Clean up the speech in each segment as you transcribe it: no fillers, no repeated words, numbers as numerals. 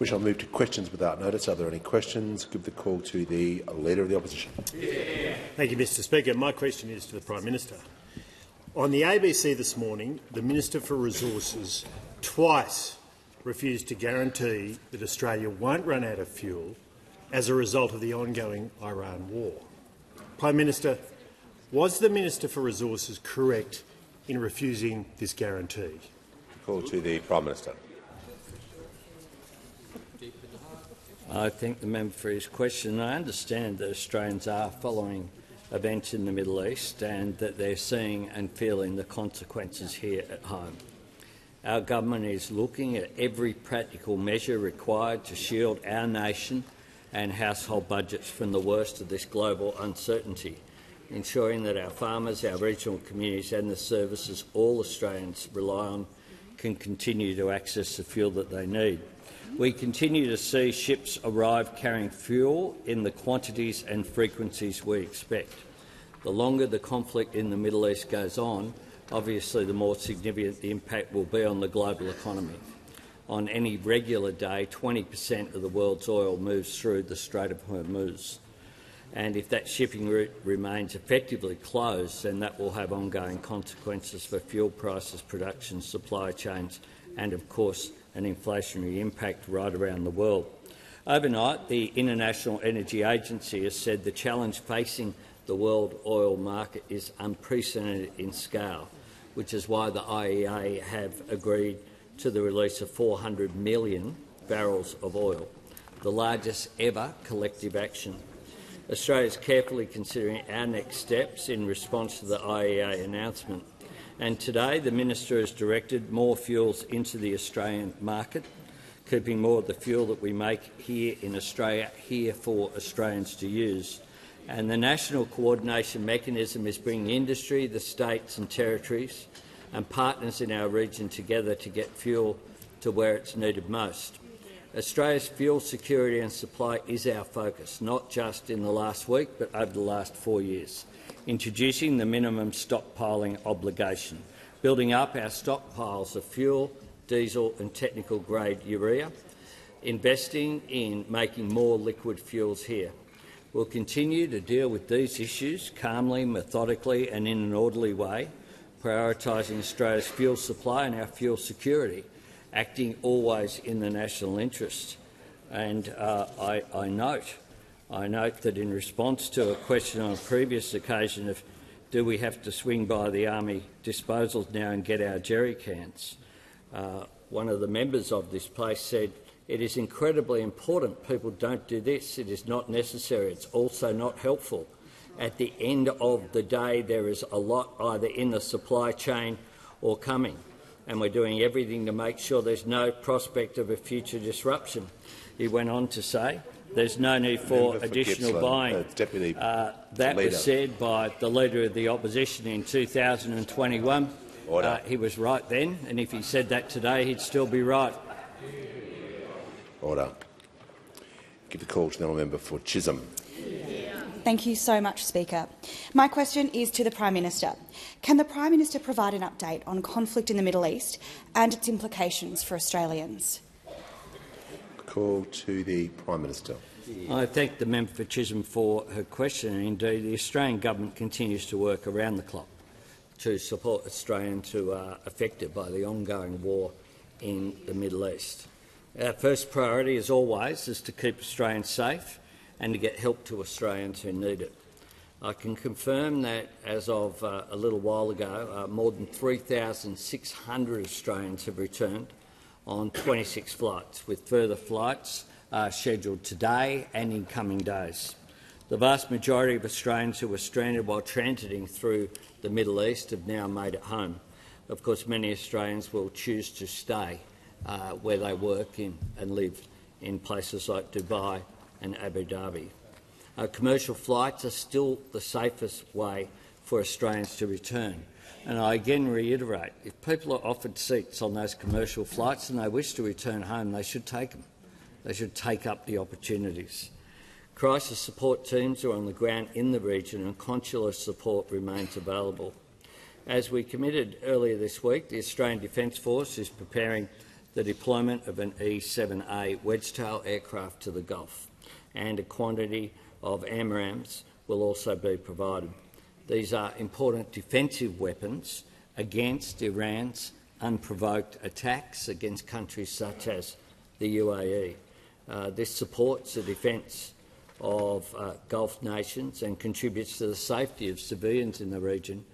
We shall move to questions without notice. Are there any questions? Give the call to the Leader of the Opposition. Thank you, Mr Speaker. My question is to the Prime Minister. On the ABC this morning, the Minister for Resources twice refused to guarantee that Australia won't run out of fuel as a result of the ongoing Iran war. Prime Minister, was the Minister for Resources correct in refusing this guarantee? Call to the Prime Minister. I thank the member for his question. I understand that Australians are following events in the Middle East and that they're seeing and feeling the consequences here at home. Our government is looking at every practical measure required to shield our nation and household budgets from the worst of this global uncertainty, ensuring that our farmers, our regional communities and the services all Australians rely on can continue to access the fuel that they need. We continue to see ships arrive carrying fuel in the quantities and frequencies we expect. The longer the conflict in the Middle East goes on, obviously the more significant the impact will be on the global economy. On any regular day, 20% of the world's oil moves through the Strait of Hormuz. And if that shipping route remains effectively closed, then that will have ongoing consequences for fuel prices, production, supply chains and, of course, an inflationary impact right around the world. Overnight, the International Energy Agency has said the challenge facing the world oil market is unprecedented in scale, which is why the IEA have agreed to the release of 400 million barrels of oil, the largest ever collective action. Australia is carefully considering our next steps in response to the IEA announcement. And today the Minister has directed more fuels into the Australian market, keeping more of the fuel that we make here in Australia here for Australians to use. And the National Coordination Mechanism is bringing industry, the states and territories and partners in our region together to get fuel to where it's needed most. Australia's fuel security and supply is our focus, not just in the last week but over the last 4 years. Introducing the minimum stockpiling obligation, building up our stockpiles of fuel, diesel and technical-grade urea, investing in making more liquid fuels here. We'll continue to deal with these issues calmly, methodically and in an orderly way, prioritising Australia's fuel supply and our fuel security, acting always in the national interest. And I note that in response to a question on a previous occasion of do we have to swing by the army disposals now and get our jerry cans, one of the members of this place said, "It is incredibly important people don't do this. It is not necessary. It's also not helpful. At the end of the day, there is a lot either in the supply chain or coming, and we're doing everything to make sure there's no prospect of a future disruption." He went on to say, "There's no need for additional buying." That was said by the Leader of the Opposition in 2021. He was right then, and if he said that today, he'd still be right. Order. Give the call to the member for Chisholm. Thank you so much, Speaker. My question is to the Prime Minister. Can the Prime Minister provide an update on conflict in the Middle East and its implications for Australians? Call to the Prime Minister. I thank the member for Chisholm for her question. Indeed, the Australian government continues to work around the clock to support Australians who are affected by the ongoing war in the Middle East. Our first priority, as always, is to keep Australians safe and to get help to Australians who need it. I can confirm that as of a little while ago, more than 3,600 Australians have returned on 26 flights, with further flights scheduled today and in coming days. The vast majority of Australians who were stranded while transiting through the Middle East have now made it home. Of course, many Australians will choose to stay where they work in and live in places like Dubai and Abu Dhabi. Commercial flights are still the safest way for Australians to return. And I again reiterate, if people are offered seats on those commercial flights and they wish to return home, they should take them. They should take up the opportunities. Crisis support teams are on the ground in the region and consular support remains available. As we committed earlier this week, the Australian Defence Force is preparing the deployment of an E-7A Wedgetail aircraft to the Gulf, and a quantity of AMRAAMs will also be provided. These are important defensive weapons against Iran's unprovoked attacks against countries such as the UAE. This supports the defence of Gulf nations and contributes to the safety of civilians in the region,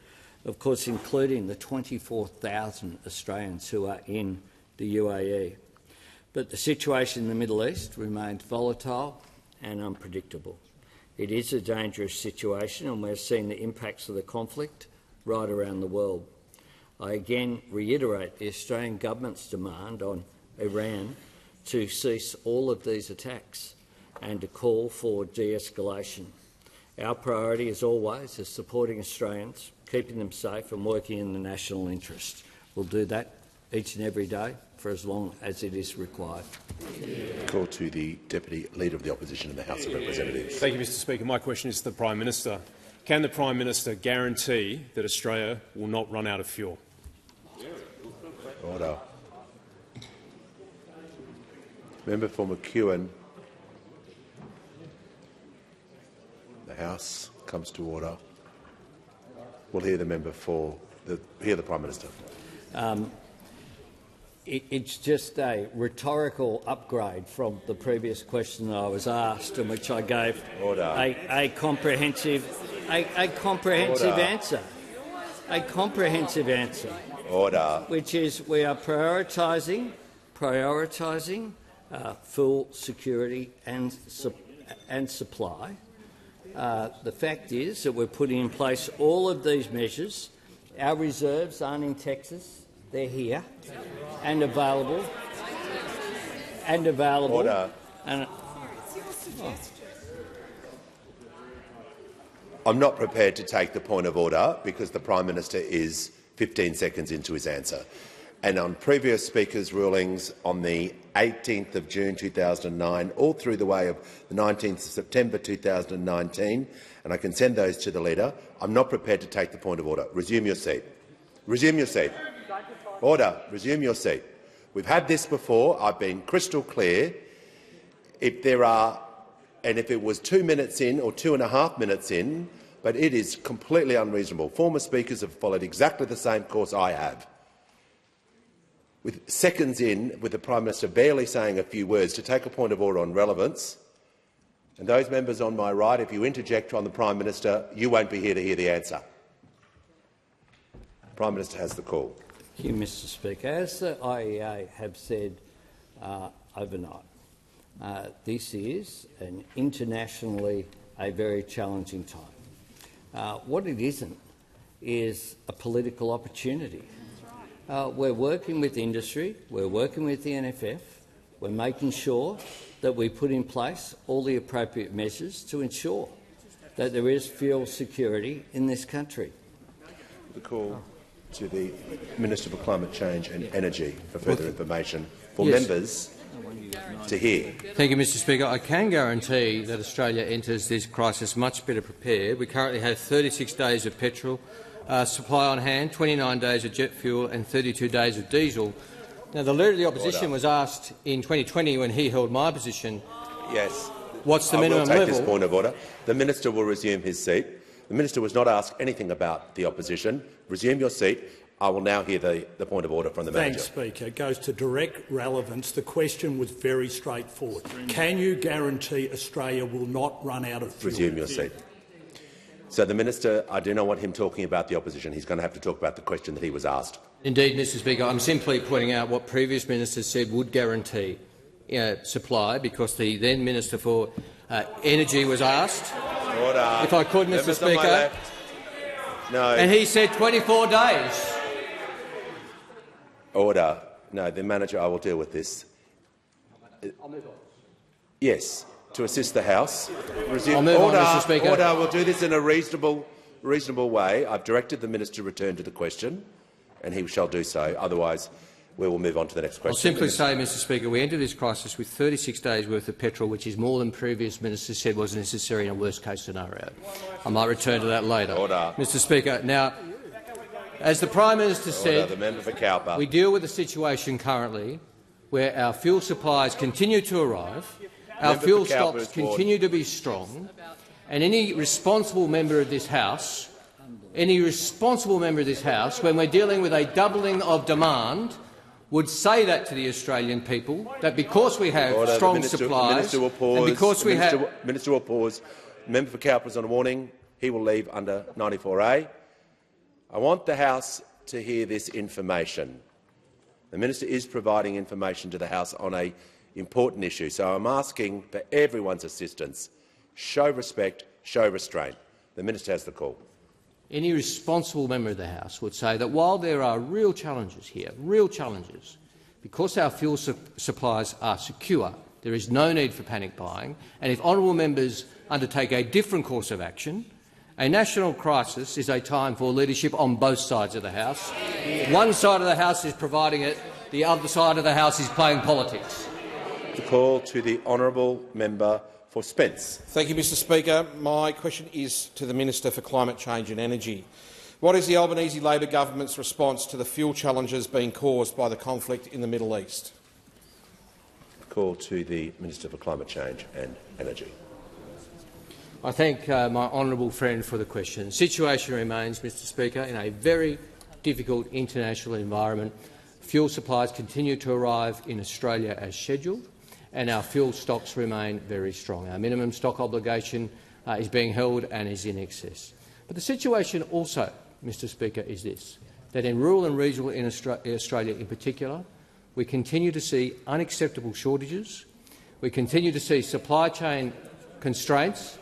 of course including the 24,000 Australians who are in the UAE. But the situation in the Middle East remains volatile and unpredictable. It is a dangerous situation, and we're seeing the impacts of the conflict right around the world. I again reiterate the Australian government's demand on Iran to cease all of these attacks and to call for de-escalation. Our priority, as always, is supporting Australians, keeping them safe and working in the national interest. We'll do that each and every day for as long as it is required. Call to the Deputy Leader of the Opposition in the House of Representatives. Thank you, Mr Speaker. My question is to the Prime Minister. Can the Prime Minister guarantee that Australia will not run out of fuel? Order. Member for McEwen. The House comes to order. We'll hear the member for the Prime Minister. It's just a rhetorical upgrade from the previous question that I was asked, in which I gave a comprehensive answer. A comprehensive answer. Order. Which is we are prioritising full security and supply. The fact is that we're putting in place all of these measures. Our reserves aren't in Texas; they're here and available. Order. I'm not prepared to take the point of order because the Prime Minister is 15 seconds into his answer. And on previous Speaker's rulings on the 18th of June 2009, all through the way of the 19th of September 2019, and I can send those to the Leader, I'm not prepared to take the point of order. Resume your seat. Resume your seat. Order. Resume your seat. We've had this before. I've been crystal clear. If it was 2 minutes in or 2.5 minutes in, but it is completely unreasonable. Former Speakers have followed exactly the same course I have. With seconds in, with the Prime Minister barely saying a few words, to take a point of order on relevance. And those members on my right, if you interject on the Prime Minister, you won't be here to hear the answer. The Prime Minister has the call. Thank you, Mr Speaker. As the IEA have said overnight, this is internationally a very challenging time. What it isn't is a political opportunity. We're working with industry, we're working with the NFF, we're making sure that we put in place all the appropriate measures to ensure that there is fuel security in this country. The call to the Minister for Climate Change and Energy for further information for members to hear. Thank you, Mr Speaker. I can guarantee that Australia enters this crisis much better prepared. We currently have 36 days of petrol supply on hand, 29 days of jet fuel and 32 days of diesel. Now, the Leader of the Opposition was asked in 2020, when he held my position, yes, what's the minimum level? I will take this point of order. The Minister will resume his seat. The Minister was not asked anything about the opposition. Resume your seat. I will now hear the point of order from the Manager. Thanks, Speaker. It goes to direct relevance. The question was very straightforward. Can you guarantee Australia will not run out of fuel? Resume your seat. So the Minister, I do not want him talking about the opposition. He's going to have to talk about the question that he was asked. Indeed, Mr Speaker. I'm simply pointing out what previous ministers said would guarantee supply, because the then Minister for Energy was asked. Order. If I could, Mr Speaker. No. And he said 24 days. Order. No, the Manager, I will deal with this. Yes, to assist the House. I'll move on, Mr Speaker. Order. We'll do this in a reasonable way. I've directed the Minister to return to the question, and he shall do so. Otherwise, we will move on to the next question. I'll simply say, Mr Speaker, we enter this crisis with 36 days' worth of petrol, which is more than previous ministers said was necessary in a worst-case scenario. I might return to that later. Order. Mr Speaker, now, as the Prime Minister said, the member for Cowper. we deal with the situation currently where our fuel supplies continue to arrive, our fuel stocks continue to be strong, and any responsible member of this House, when we're dealing with a doubling of demand, would say that to the Australian people, that because we have strong supplies and because we have— Minister will pause. Member for Cowper is on a warning. He will leave under 94A. I want the House to hear this information. The minister is providing information to the House on an important issue, so I'm asking for everyone's assistance. Show respect, show restraint. The minister has the call. Any responsible member of the House would say that while there are real challenges here, real challenges, because our fuel supplies are secure, there is no need for panic buying, and if honourable members undertake a different course of action, a national crisis is a time for leadership on both sides of the House. One side of the House is providing it, the other side of the House is playing politics. The call to the honourable member for Spence. Thank you, Mr Speaker. My question is to the Minister for Climate Change and Energy. What is the Albanese Labor government's response to the fuel challenges being caused by the conflict in the Middle East? Call to the Minister for Climate Change and Energy. I thank my honourable friend for the question. The situation remains, Mr Speaker, in a very difficult international environment. Fuel supplies continue to arrive in Australia as scheduled, and our fuel stocks remain very strong. Our minimum stock obligation is being held and is in excess. But the situation also, Mr Speaker, is this, that in rural and regional in Australia in particular, we continue to see unacceptable shortages, we continue to see supply chain constraints,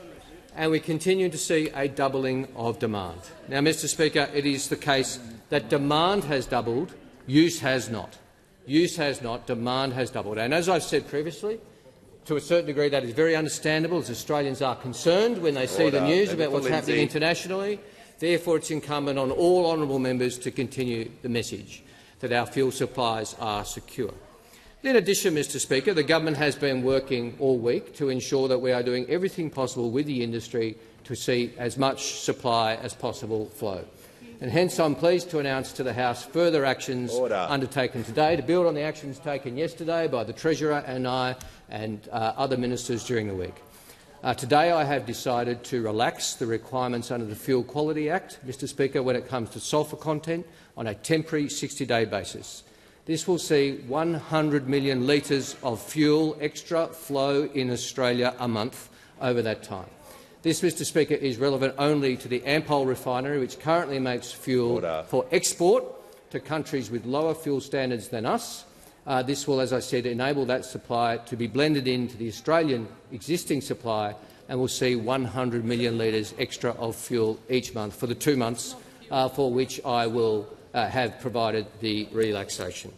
and we continue to see a doubling of demand. Now, Mr Speaker, it is the case that demand has doubled, use has not. Use has not, demand has doubled. And as I've said previously, to a certain degree that is very understandable as Australians are concerned when they see the news about what's happening internationally. Therefore, it's incumbent on all honourable members to continue the message that our fuel supplies are secure. In addition, Mr Speaker, the government has been working all week to ensure that we are doing everything possible with the industry to see as much supply as possible flow. And hence I'm pleased to announce to the House further actions undertaken today to build on the actions taken yesterday by the Treasurer and I and other ministers during the week. Today I have decided to relax the requirements under the Fuel Quality Act, Mr Speaker, when it comes to sulphur content on a temporary 60-day basis. This will see 100 million litres of fuel extra flow in Australia a month over that time. This, Mr Speaker, is relevant only to the Ampol refinery, which currently makes fuel for export to countries with lower fuel standards than us. This will, as I said, enable that supply to be blended into the Australian existing supply, and will see 100 million litres extra of fuel each month for the 2 months for which I will have provided the relaxation.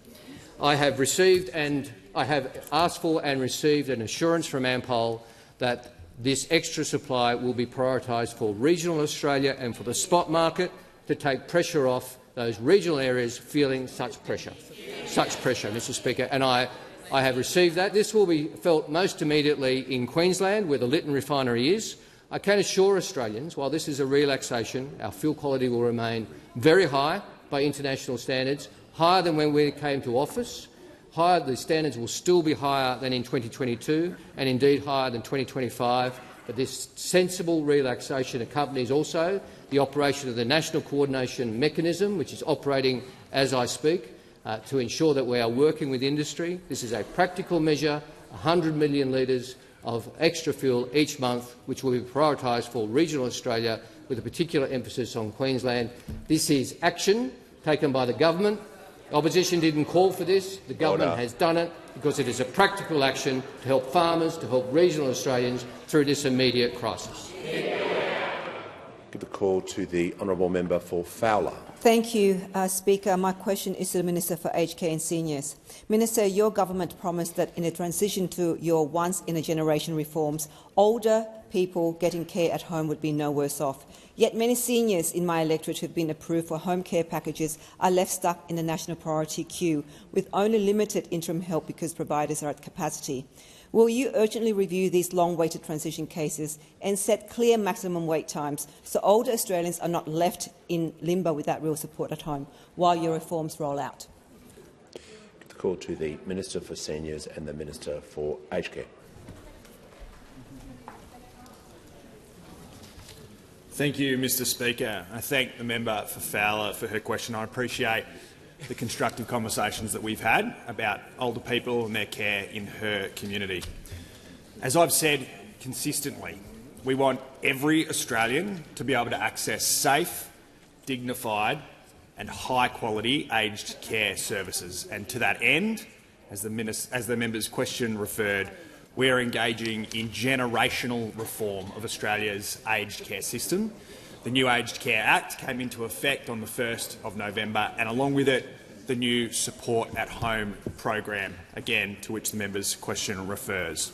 I have received and I have asked for and received an assurance from Ampol that this extra supply will be prioritised for regional Australia and for the spot market to take pressure off those regional areas feeling such pressure, Mr Speaker. And I have received that. This will be felt most immediately in Queensland, where the Lytton refinery is. I can assure Australians, while this is a relaxation, our fuel quality will remain very high by international standards, higher than when we came to office. The standards will still be higher than in 2022 and indeed higher than 2025, but this sensible relaxation accompanies also the operation of the National Coordination Mechanism, which is operating as I speak, to ensure that we are working with industry. This is a practical measure, 100 million litres of extra fuel each month, which will be prioritised for regional Australia with a particular emphasis on Queensland. This is action taken by the government. The opposition didn't call for this. The government has done it because it is a practical action to help farmers, to help regional Australians through this immediate crisis. Give the call to the honourable member for Fowler. Thank you, Speaker. My question is to the Minister for Aged Care and Seniors. Minister, your government promised that in a transition to your once-in-a-generation reforms, older people getting care at home would be no worse off. Yet many seniors in my electorate who have been approved for home care packages are left stuck in the national priority queue with only limited interim help because providers are at capacity. Will you urgently review these long-waited transition cases and set clear maximum wait times so older Australians are not left in limbo without real support at home while your reforms roll out? Call to the Minister for Seniors and the Minister for Aged Care. Thank you, Mr Speaker. I thank the member for Fowler for her question. I appreciate the constructive conversations that we've had about older people and their care in her community. As I've said consistently, we want every Australian to be able to access safe, dignified and high-quality aged care services. And to that end, as the member's question referred, we are engaging in generational reform of Australia's aged care system. The new Aged Care Act came into effect on the 1st of November, and along with it, the new Support at Home program, again to which the member's question refers.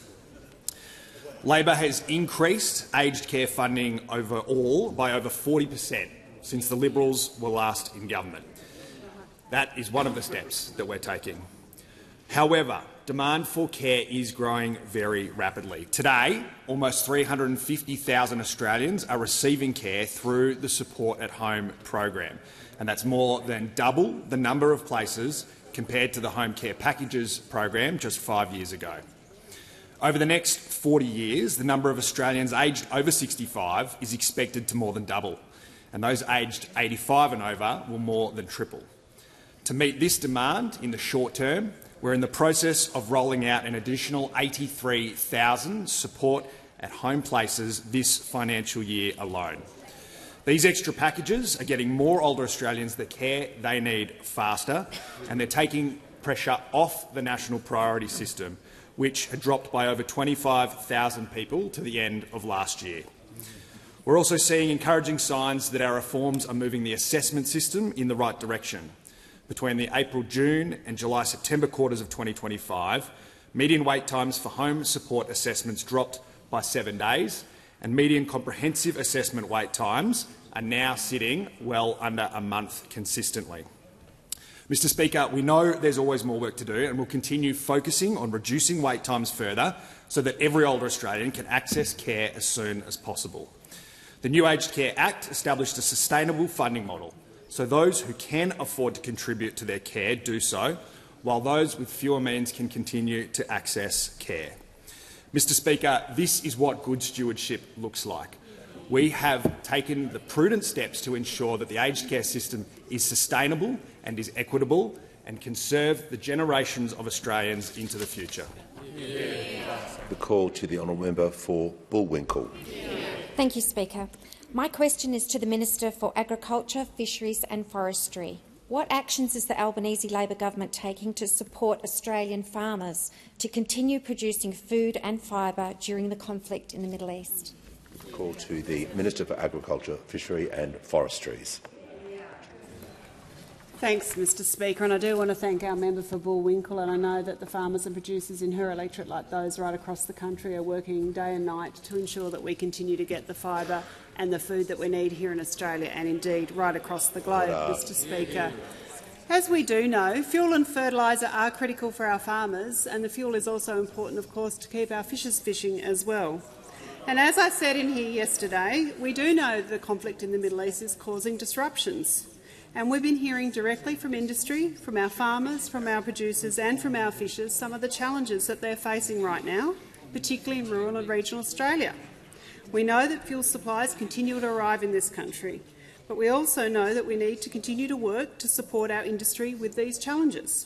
Labor has increased aged care funding overall by over 40% since the Liberals were last in government. That is one of the steps that we're taking. However, demand for care is growing very rapidly. Today, almost 350,000 Australians are receiving care through the Support at Home program, and that's more than double the number of places compared to the Home Care Packages program just 5 years ago. Over the next 40 years, the number of Australians aged over 65 is expected to more than double, and those aged 85 and over will more than triple. To meet this demand in the short term, we're in the process of rolling out an additional 83,000 support at home places this financial year alone. These extra packages are getting more older Australians the care they need faster, and they're taking pressure off the national priority system, which had dropped by over 25,000 people to the end of last year. We're also seeing encouraging signs that our reforms are moving the assessment system in the right direction. Between the April-June and July-September quarters of 2025, median wait times for home support assessments dropped by 7 days, and median comprehensive assessment wait times are now sitting well under a month consistently. Mr Speaker, we know there's always more work to do, and we'll continue focusing on reducing wait times further so that every older Australian can access care as soon as possible. The new Aged Care Act established a sustainable funding model, so those who can afford to contribute to their care do so, while those with fewer means can continue to access care. Mr Speaker, this is what good stewardship looks like. We have taken the prudent steps to ensure that the aged care system is sustainable and is equitable and can serve the generations of Australians into the future. The call to the honourable member for Bullwinkle. Thank you, Speaker. My question is to the Minister for Agriculture, Fisheries and Forestry. What actions is the Albanese Labor government taking to support Australian farmers to continue producing food and fibre during the conflict in the Middle East? Call to the Minister for Agriculture, Fishery and Forestries. Thanks, Mr Speaker, and I do want to thank our member for Bullwinkle, and I know that the farmers and producers in her electorate, like those right across the country, are working day and night to ensure that we continue to get the fibre and the food that we need here in Australia and indeed right across the globe, Mr Speaker. As we do know, fuel and fertiliser are critical for our farmers, and the fuel is also important, of course, to keep our fishers fishing as well. And as I said in here yesterday, we do know the conflict in the Middle East is causing disruptions. And we've been hearing directly from industry, from our farmers, from our producers and from our fishers some of the challenges that they're facing right now, particularly in rural and regional Australia. We know that fuel supplies continue to arrive in this country, but we also know that we need to continue to work to support our industry with these challenges.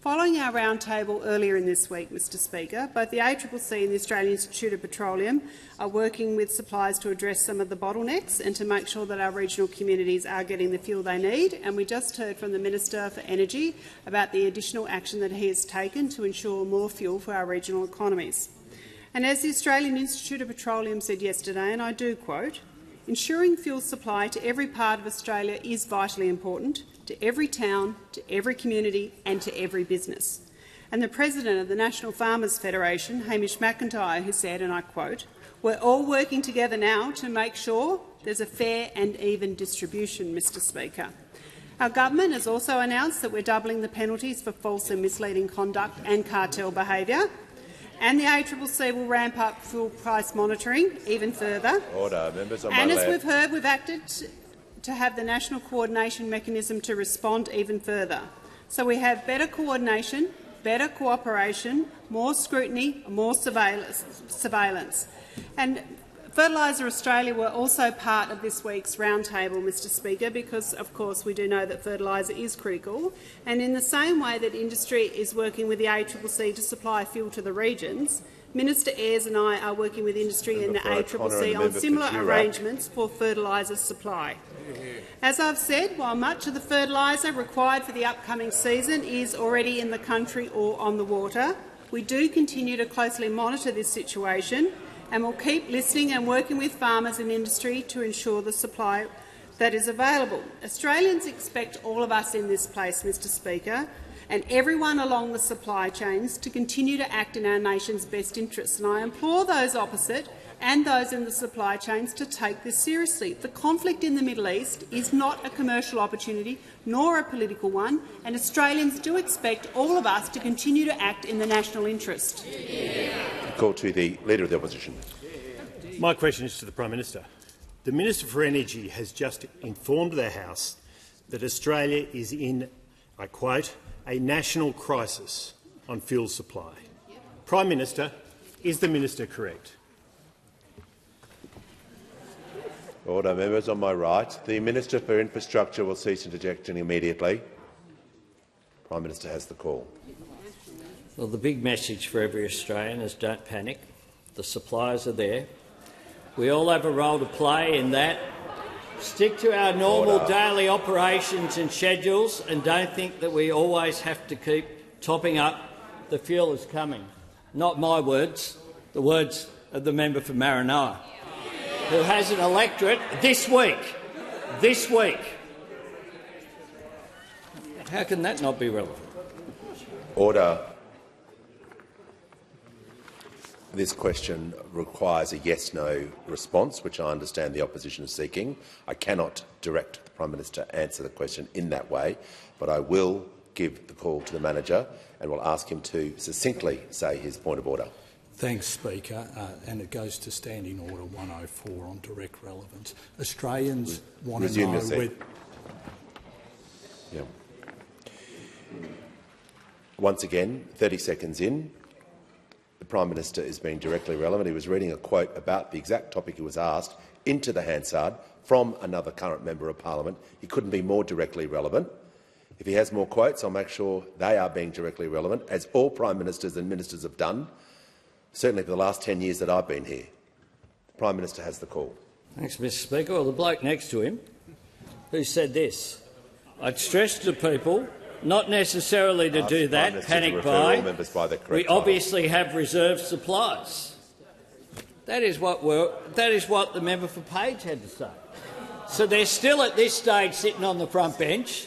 Following our roundtable earlier in this week, Mr Speaker, both the ACCC and the Australian Institute of Petroleum are working with suppliers to address some of the bottlenecks and to make sure that our regional communities are getting the fuel they need. And we just heard from the Minister for Energy about the additional action that he has taken to ensure more fuel for our regional economies. And as the Australian Institute of Petroleum said yesterday, and I do quote, "Ensuring fuel supply to every part of Australia is vitally important, to every town, to every community and to every business." And the President of the National Farmers Federation, Hamish McIntyre, who said, and I quote, "We're all working together now to make sure there's a fair and even distribution, Mr Speaker." Our government has also announced that we're doubling the penalties for false and misleading conduct and cartel behaviour. And the ACCC will ramp up fuel price monitoring even further. Order. Members on my and as left. we've heard, we've acted to have the national coordination mechanism to respond even further. So we have better coordination, better cooperation, more scrutiny, more surveillance. And Fertiliser Australia were also part of this week's roundtable, Mr Speaker, because, of course, we do know that fertiliser is critical. And in the same way that industry is working with the ACCC to supply fuel to the regions, Minister Ayres and I are working with industry and the ACCC on similar arrangements for fertiliser supply. As I've said, while much of the fertiliser required for the upcoming season is already in the country or on the water, we do continue to closely monitor this situation and will keep listening and working with farmers and industry to ensure the supply that is available. Australians expect all of us in this place, Mr Speaker, and everyone along the supply chains to continue to act in our nation's best interests. And I implore those opposite and those in the supply chains to take this seriously. The conflict in the Middle East is not a commercial opportunity nor a political one, and Australians do expect all of us to continue to act in the national interest. Call to the Leader of the Opposition. My question is to the Prime Minister. The Minister for Energy has just informed the House that Australia is in, I quote, a national crisis on fuel supply. Prime Minister, is the Minister correct? Order. Members on my right. The Minister for Infrastructure will cease interjecting immediately. Prime Minister has the call. Well, the big message for every Australian is don't panic. The supplies are there. We all have a role to play in that. Stick to our normal daily operations and schedules and don't think that we always have to keep topping up. The fuel is coming. Not my words, the words of the member for Mascarenhas, who has an electorate this week. How can that not be relevant? Order. This question requires a yes-no response, which I understand the opposition is seeking. I cannot direct the Prime Minister to answer the question in that way, but I will give the call to the manager and will ask him to succinctly say his point of order. Thanks, Speaker, and it goes to Standing Order 104 on direct relevance. Australians want to know whether... Yeah. Once again, 30 seconds in, the Prime Minister is being directly relevant. He was reading a quote about the exact topic he was asked into the Hansard from another current member of Parliament. He couldn't be more directly relevant. If he has more quotes, I'll make sure they are being directly relevant, as all Prime Ministers and Ministers have done, certainly for the last 10 years that I've been here. The Prime Minister has the call. Thanks, Mr Speaker. Well, the bloke next to him who said this, I'd stress to people not necessarily to do that, panic buy. We obviously have reserve supplies. That is what the member for Page had to say. So they're still at this stage sitting on the front bench.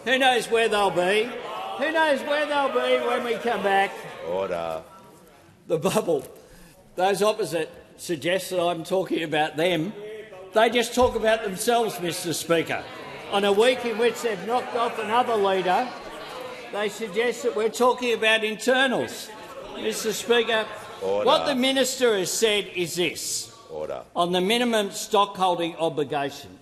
Who knows where they'll be? Who knows where they'll be when we come back? Order. The bubble. Those opposite suggest that I'm talking about them. They just talk about themselves, Mr Speaker. On a week in which they've knocked off another leader, they suggest that we're talking about internals. Mr Speaker, Order. What the minister has said is this. Order. On the minimum stockholding obligation,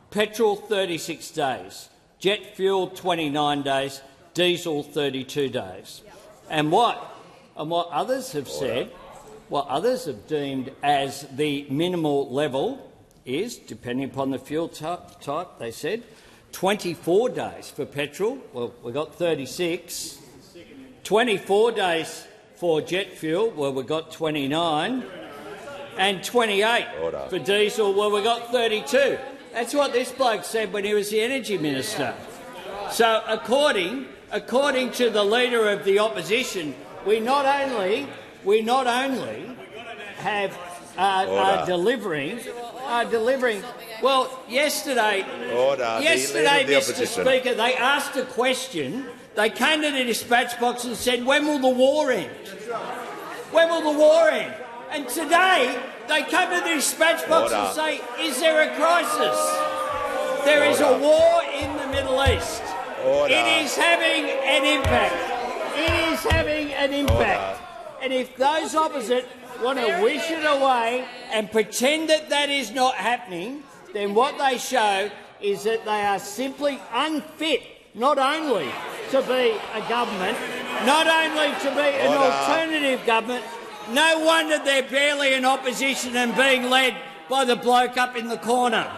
petrol 36 days, jet fuel 29 days, diesel 32 days. And what others have said, what others have deemed as the minimal level is, depending upon the fuel type, they said, 24 days for petrol. Well, we got 36. 24 days for jet fuel. Well, we got 29. And 28 for diesel. Well, we got 32. That's what this bloke said when he was the Energy Minister. So, according to the Leader of the Opposition, we not only have are delivering. Well, yesterday, Mr Speaker, they asked a question. They came to the dispatch box and said, "When will the war end? When will the war end?" And today they come to the dispatch box and say, "Is there a crisis?" There is a war in the Middle East. It is having an impact. It is having an impact. And if those opposite want to wish it away and pretend that that is not happening, then what they show is that they are simply unfit not only to be a government, not only to be an alternative government, no wonder they're barely in opposition and being led by the bloke up in the corner.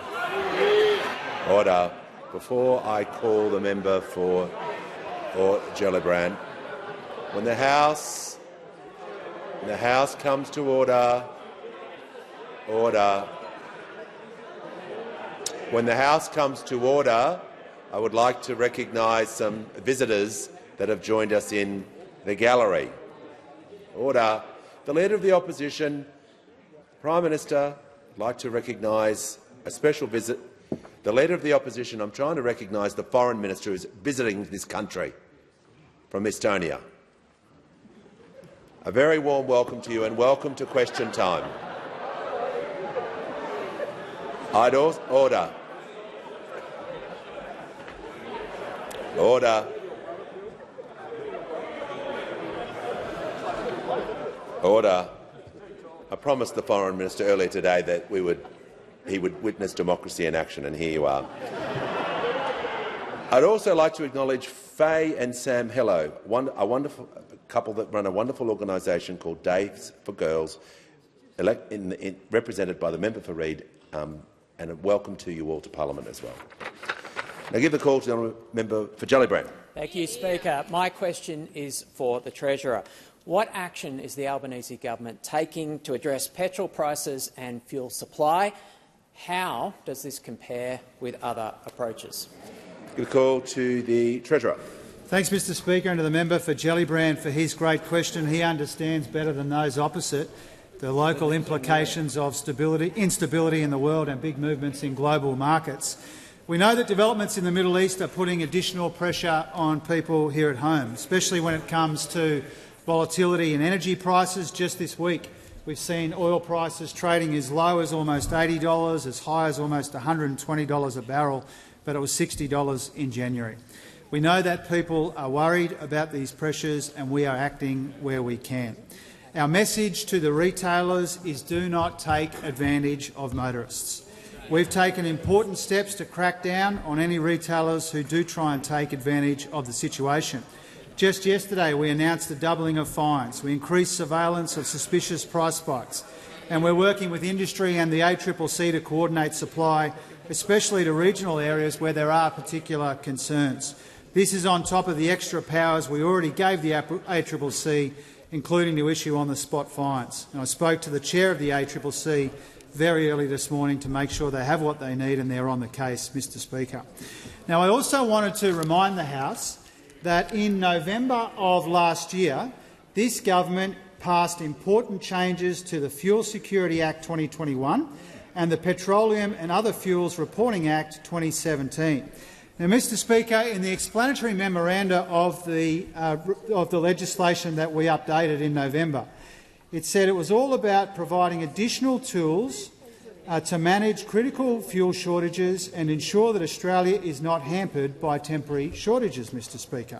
Order. Before I call the member for Gellibrand, when the House comes to order, When the House comes to order, I would like to recognise some visitors that have joined us in the gallery. Order. The Leader of the Opposition, Prime Minister, I'd like to recognise a special visit. The Leader of the Opposition, I'm trying to recognise the Foreign Minister who is visiting this country from Estonia. A very warm welcome to you and welcome to question time. Order. Order. Order. I promised the Foreign Minister earlier today that he would witness democracy in action, and here you are. I'd also like to acknowledge Faye and Sam Hello, a wonderful couple that run a wonderful organisation called Days for Girls, represented by the member for Reid, and a welcome to you all to Parliament as well. Now give the call to the member for Gellibrand. Thank you, Speaker. My question is for the Treasurer. What action is the Albanese government taking to address petrol prices and fuel supply? How does this compare with other approaches? Give the call to the Treasurer. Thanks, Mr Speaker, and to the member for Gellibrand for his great question. He understands better than those opposite the local implications of instability in the world and big movements in global markets. We know that developments in the Middle East are putting additional pressure on people here at home, especially when it comes to volatility in energy prices. Just this week, we've seen oil prices trading as low as almost $80, as high as almost $120 a barrel, but it was $60 in January. We know that people are worried about these pressures and we are acting where we can. Our message to the retailers is do not take advantage of motorists. We've taken important steps to crack down on any retailers who do try and take advantage of the situation. Just yesterday we announced a doubling of fines. We increased surveillance of suspicious price spikes. And we're working with industry and the ACCC to coordinate supply, especially to regional areas where there are particular concerns. This is on top of the extra powers we already gave the ACCC, including to issue on-the-spot fines. And I spoke to the chair of the ACCC very early this morning to make sure they have what they need and they're on the case, Mr Speaker. Now, I also wanted to remind the House that in November of last year, this government passed important changes to the Fuel Security Act 2021 and the Petroleum and Other Fuels Reporting Act 2017. Now, Mr Speaker, in the explanatory memoranda of the legislation that we updated in November, it said it was all about providing additional tools to manage critical fuel shortages and ensure that Australia is not hampered by temporary shortages, Mr Speaker.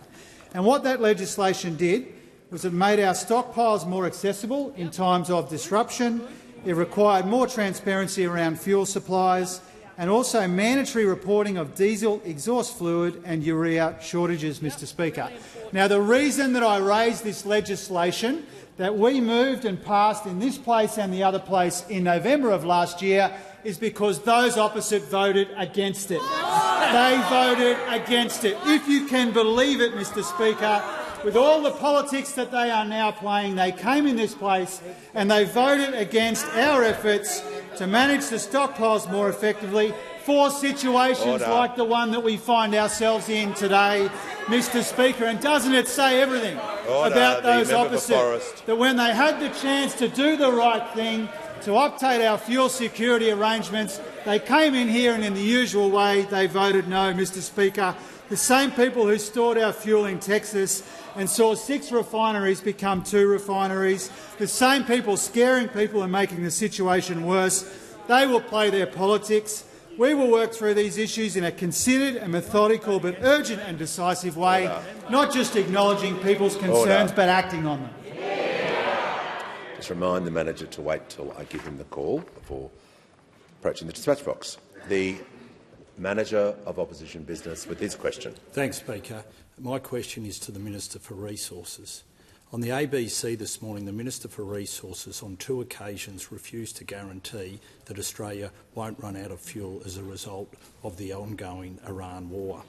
And what that legislation did was it made our stockpiles more accessible in times of disruption. It required more transparency around fuel supplies and also mandatory reporting of diesel exhaust fluid and urea shortages, Mr Speaker. Now, the reason that I raised this legislation that we moved and passed in this place and the other place in November of last year is because those opposite voted against it. They voted against it. If you can believe it, Mr Speaker, with all the politics that they are now playing, they came in this place and they voted against our efforts to manage the stockpiles more effectively for situations like the one that we find ourselves in today, Mr Speaker. And doesn't it say everything about those opposite, that when they had the chance to do the right thing, to update our fuel security arrangements, they came in here and in the usual way they voted no, Mr Speaker. The same people who stored our fuel in Texas and saw 6 refineries become 2 refineries, the same people scaring people and making the situation worse, they will play their politics. We will work through these issues in a considered and methodical but urgent and decisive way, not just acknowledging people's concerns but acting on them. Just remind the manager to wait till I give him the call before approaching the dispatch box. The Manager of Opposition Business, with his question. Thanks, Speaker. My question is to the Minister for Resources. On the ABC this morning, the Minister for Resources on 2 occasions refused to guarantee that Australia won't run out of fuel as a result of the ongoing Iran war.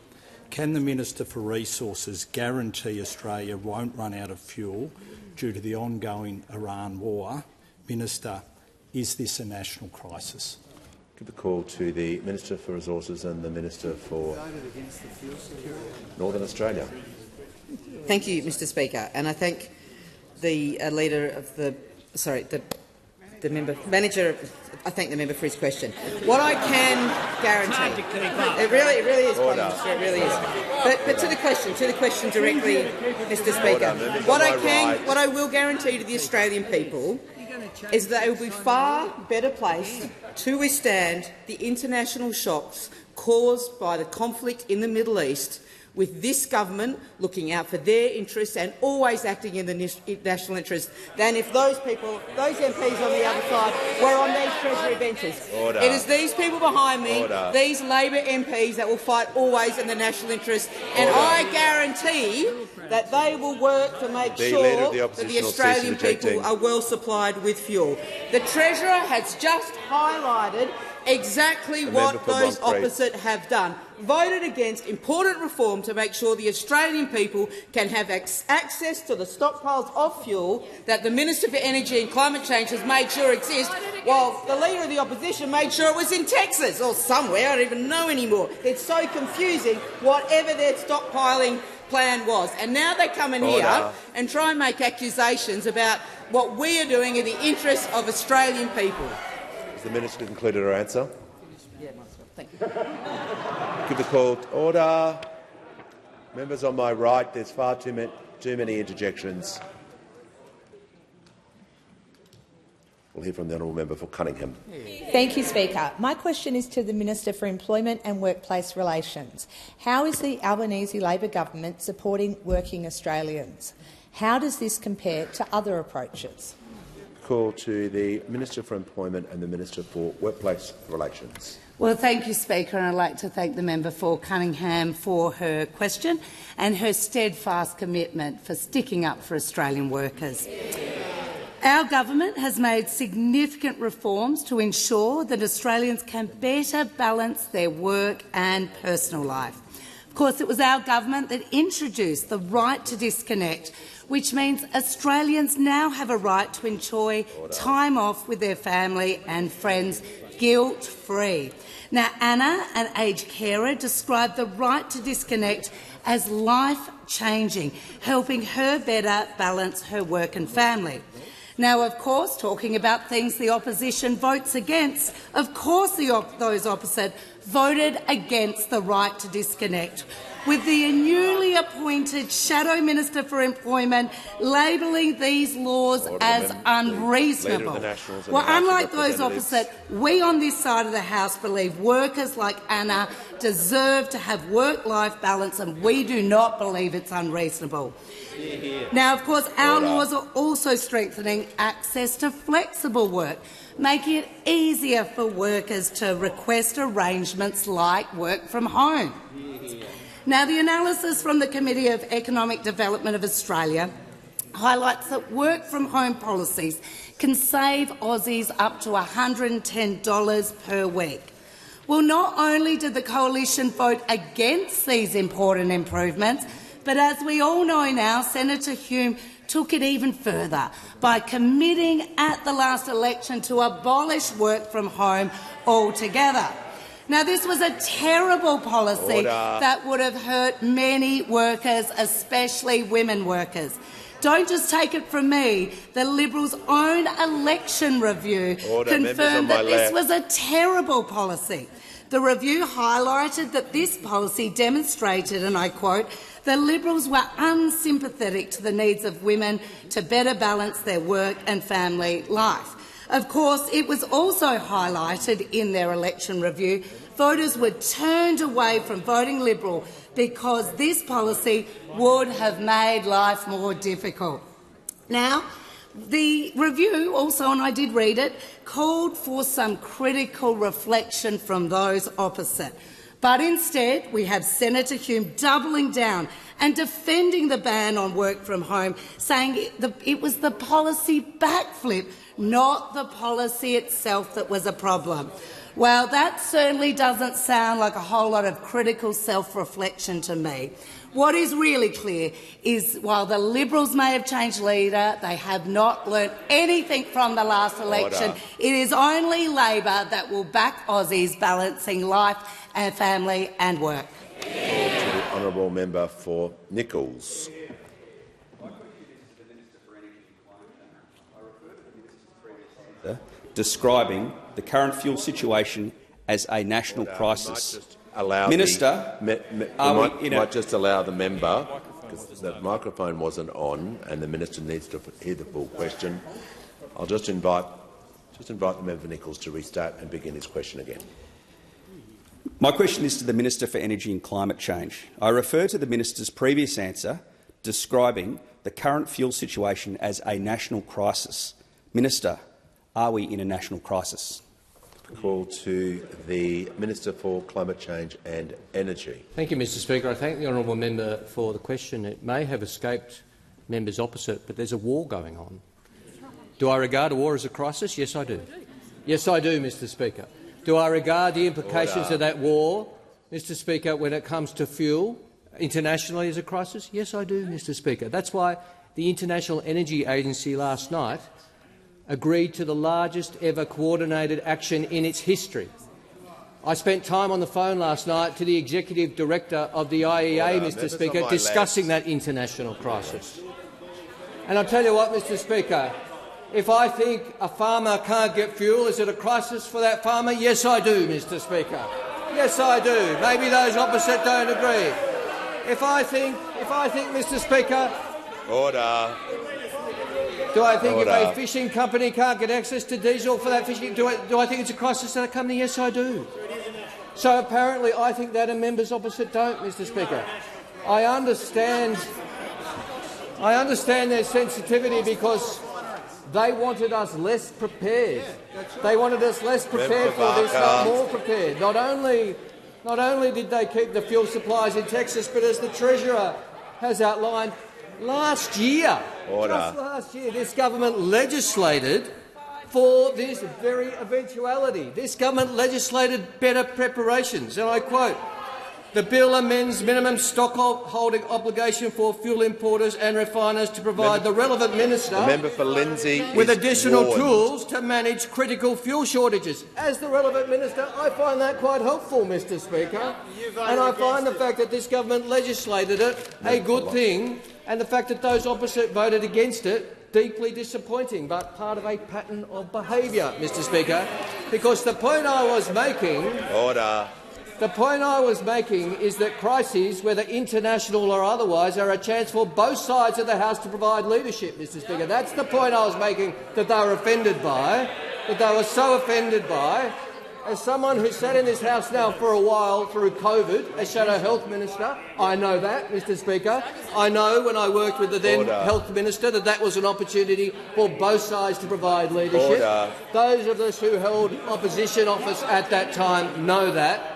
Can the Minister for Resources guarantee Australia won't run out of fuel due to the ongoing Iran war? Minister, is this a national crisis? Give the call to the Minister for Resources and the Minister for Northern Australia. Thank you, Mr. Speaker, and I thank the leader of the manager. I thank the member for his question. What I can guarantee, it really is, Prime Minister, it really is. But to the question directly, Mr. Speaker, what I will guarantee to the Australian people is that they will be far better placed to withstand the international shocks caused by the conflict in the Middle East, with this government looking out for their interests and always acting in the national interest, than if those MPs on the other side were on these Treasury benches. Order. It is these people behind me, these Labor MPs, that will fight always in the national interest, and I guarantee that they will work to make sure that the Australian people are well supplied with fuel. The Treasurer has just highlighted exactly what those opposite have done. Voted against important reform to make sure the Australian people can have access to the stockpiles of fuel that the Minister for Energy and Climate Change has made sure exist, while the Leader of the Opposition made sure it was in Texas or somewhere. I don't even know anymore. It's so confusing, whatever their stockpiling plan was. And now they come in here and try and make accusations about what we are doing in the interests of Australian people. Has the Minister concluded her answer? Yeah, thank you. Give the call to order. Members on my right, there's far too many interjections. We'll hear from the honourable member for Cunningham. Thank you, Speaker. My question is to the Minister for Employment and Workplace Relations. How is the Albanese Labor government supporting working Australians? How does this compare to other approaches? Call to the Minister for Employment and the Minister for Workplace Relations. Well, thank you, Speaker, and I'd like to thank the member for Cunningham for her question and her steadfast commitment for sticking up for Australian workers. Our government has made significant reforms to ensure that Australians can better balance their work and personal life. Of course, it was our government that introduced the right to disconnect, which means Australians now have a right to enjoy time off with their family and friends guilt-free. Now, Anna, an aged carer, described the right to disconnect as life-changing, helping her better balance her work and family. Now, of course, talking about things the opposition votes against, of course those opposite voted against the right to disconnect, with the newly appointed Shadow Minister for Employment labelling these laws as unreasonable. Well, unlike those opposite, we on this side of the House believe workers like Anna deserve to have work-life balance, and we do not believe it's unreasonable. Now, of course, our laws are also strengthening access to flexible work, making it easier for workers to request arrangements like work from home. Now, the analysis from the Committee of Economic Development of Australia highlights that work-from-home policies can save Aussies up to $110 per week. Well, not only did the Coalition vote against these important improvements, but as we all know now, Senator Hume took it even further by committing at the last election to abolish work from home altogether. Now, this was a terrible policy that would have hurt many workers, especially women workers. Don't just take it from me. The Liberals' own election review confirmed that this was a terrible policy. The review highlighted that this policy demonstrated, and I quote, the Liberals were unsympathetic to the needs of women to better balance their work and family life. Of course, it was also highlighted in their election review voters were turned away from voting Liberal because this policy would have made life more difficult. Now, the review also, and I did read it, called for some critical reflection from those opposite. But instead, we have Senator Hume doubling down and defending the ban on work from home, saying it was the policy backflip, not the policy itself that was a problem. Well, that certainly doesn't sound like a whole lot of critical self-reflection to me. What is really clear is, while the Liberals may have changed leader, they have not learnt anything from the last election. Order. It is only Labor that will back Aussies balancing life and family and work. To the honourable member for Nichols. Describing the current fuel situation as a national crisis. Minister, might just allow the member, because the microphone wasn't on and the minister needs to hear the full question. I'll just invite the member for Nichols to restart and begin his question again. My question is to the Minister for Energy and Climate Change. I refer to the minister's previous answer describing the current fuel situation as a national crisis. Minister, are we in a national crisis? Call to the Minister for Climate Change and Energy. Thank you, Mr Speaker. I thank the honourable member for the question. It may have escaped members opposite, but there's a war going on. Do I regard a war as a crisis? Yes, I do. Yes, I do, Mr Speaker. Do I regard the implications of that war, Mr Speaker, when it comes to fuel internationally as a crisis? Yes, I do, Mr Speaker. That's why the International Energy Agency last night agreed to the largest ever coordinated action in its history. I spent time on the phone last night to the Executive Director of the IEA, Mr Speaker, discussing that international crisis. And I'll tell you what, Mr Speaker, if I think a farmer can't get fuel, is it a crisis for that farmer? Yes, I do, Mr Speaker. Yes, I do. Maybe those opposite don't agree. If I think, Mr Speaker— Order. Do I think if a fishing company can't get access to diesel for that fishing, do I think it's a crisis to that company? Yes, I do. So apparently I think that and members opposite don't, Mr Speaker. I understand their sensitivity because they wanted us less prepared. They wanted us less prepared for this, not more prepared. Not only did they keep the fuel supplies in Texas, but as the Treasurer has outlined, last year, just last year, this government legislated for this very eventuality. This government legislated better preparations, and I quote, "The bill amends minimum stock holding obligation for fuel importers and refiners to provide the relevant minister with additional tools to manage critical fuel shortages." As the relevant minister, I find that quite helpful, Mr Speaker, and I find the fact that this government legislated it a good thing, and the fact that those opposite voted against it deeply disappointing, but part of a pattern of behaviour, Mr Speaker, because the point I was making— The point I was making is that crises, whether international or otherwise, are a chance for both sides of the House to provide leadership, Mr Speaker. That's the point I was making, that they were offended by, that they were so offended by. As someone who sat in this House now for a while through COVID as Shadow Health Minister, I know that, Mr Speaker. I know when I worked with the then Health Minister that was an opportunity for both sides to provide leadership. Those of us who held opposition office at that time know that.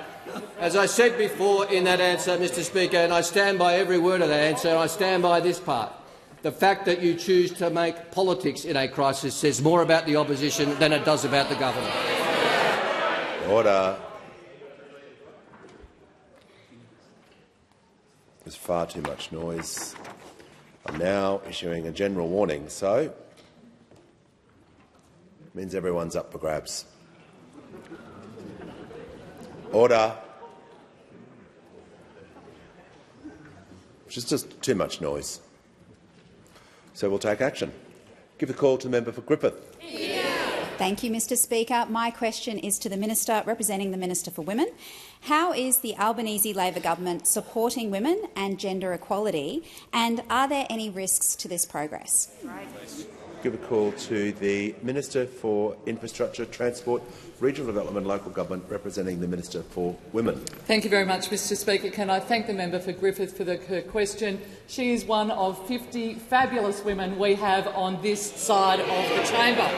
As I said before in that answer, Mr Speaker, and I stand by every word of that answer, and I stand by this part, the fact that you choose to make politics in a crisis says more about the opposition than it does about the government. Order. There's far too much noise. I'm now issuing a general warning, so it means everyone's up for grabs. Order. Which is just too much noise. So we'll take action. Give the call to the member for Griffith. Thank you, Mr Speaker. My question is to the Minister representing the Minister for Women. How is the Albanese Labor government supporting women and gender equality, and are there any risks to this progress? Give a call to the Minister for Infrastructure, Transport, Regional Development and Local Government representing the Minister for Women. Thank you very much, Mr Speaker. Can I thank the member for Griffith for her question. She is one of 50 fabulous women we have on this side of the chamber.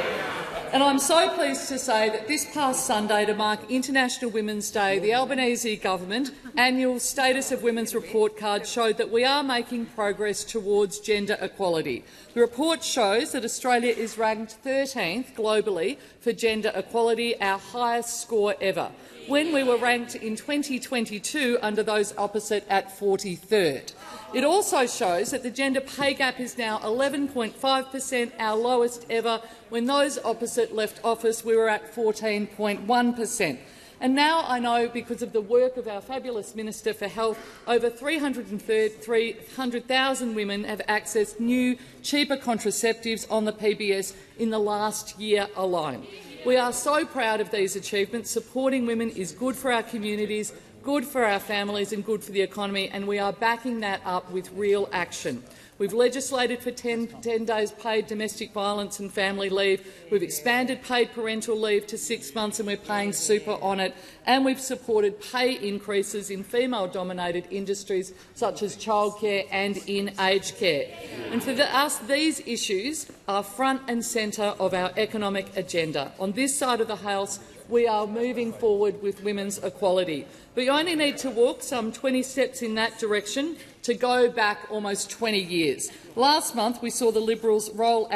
And I'm so pleased to say that this past Sunday, to mark International Women's Day, the Albanese government annual Status of Women's report card showed that we are making progress towards gender equality. The report shows that Australia is ranked 13th globally for gender equality, our highest score ever, when we were ranked in 2022 under those opposite at 43rd. It also shows that the gender pay gap is now 11.5%, our lowest ever. When those opposite left office, we were at 14.1%. And now I know, because of the work of our fabulous Minister for Health, over 300,000 women have accessed new, cheaper contraceptives on the PBS in the last year alone. We are so proud of these achievements. Supporting women is good for our communities, good for our families and good for the economy, and we are backing that up with real action. We've legislated for 10 days paid domestic violence and family leave. We've expanded paid parental leave to 6 months and we're paying super on it. And we've supported pay increases in female-dominated industries such as childcare and in aged care. And for us, these issues are front and centre of our economic agenda. On this side of the House, we are moving forward with women's equality. But you only need to walk some 20 steps in that direction to go back almost 20 years. Last month we saw the Liberals roll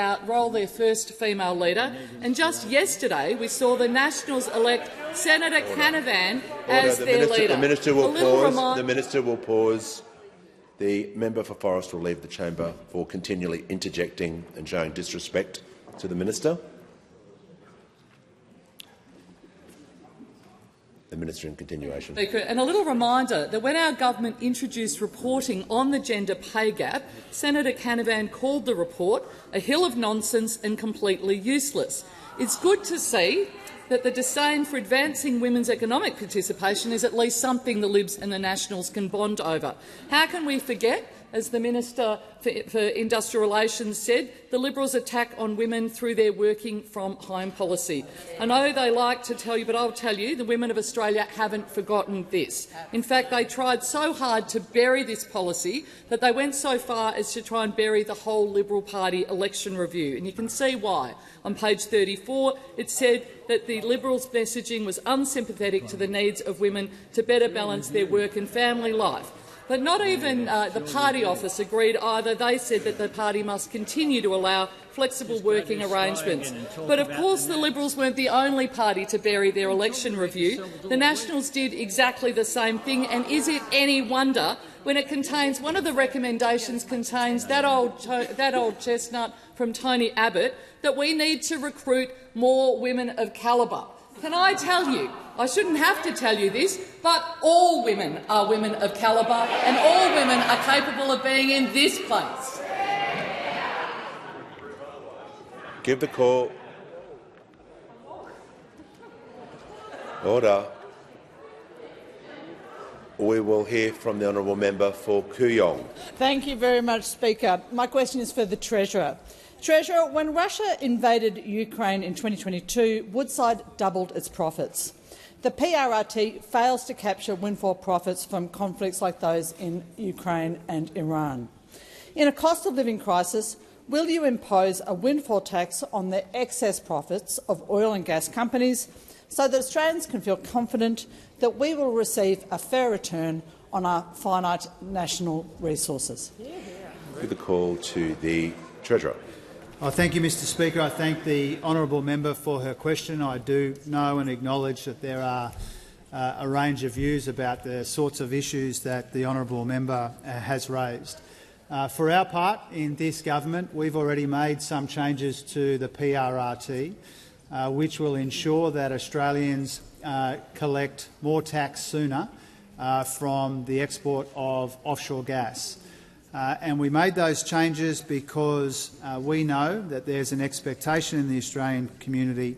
their first female leader, and just yesterday we saw the Nationals elect Senator Canavan as their leader. The Minister will pause. The member for Forest will leave the chamber for continually interjecting and showing disrespect to the Minister. The Minister in continuation. Speaker, and a little reminder that when our government introduced reporting on the gender pay gap, Senator Canavan called the report a hill of nonsense and completely useless. It's good to see that the disdain for advancing women's economic participation is at least something the Libs and the Nationals can bond over. How can we forget, as the Minister for Industrial Relations said, the Liberals' attack on women through their working from home policy? I know they like to tell you, but I'll tell you, the women of Australia haven't forgotten this. In fact, they tried so hard to bury this policy that they went so far as to try and bury the whole Liberal Party election review. And you can see why. On page 34, it said that the Liberals' messaging was unsympathetic to the needs of women to better balance their work and family life. But not even the party office agreed either. They said that the party must continue to allow flexible working arrangements. But of course the Liberals weren't the only party to bury their election review. The Nationals did exactly the same thing, and is it any wonder when it contains one of the recommendations contains that old chestnut from Tony Abbott that we need to recruit more women of calibre. Can I tell you, I shouldn't have to tell you this, but all women are women of calibre and all women are capable of being in this place. Give the call. Order. We will hear from the honourable member for Kooyong. Thank you very much, Speaker. My question is for the Treasurer. Treasurer, when Russia invaded Ukraine in 2022, Woodside doubled its profits. The PRRT fails to capture windfall profits from conflicts like those in Ukraine and Iran. In a cost-of-living crisis, will you impose a windfall tax on the excess profits of oil and gas companies so that Australians can feel confident that we will receive a fair return on our finite national resources? Give the call to the Treasurer. Thank you, Mr Speaker. I thank the honourable member for her question. I do know and acknowledge that there are a range of views about the sorts of issues that the honourable member has raised. For our part, in this government, we've already made some changes to the PRRT, which will ensure that Australians collect more tax sooner from the export of offshore gas. And we made those changes because we know that there's an expectation in the Australian community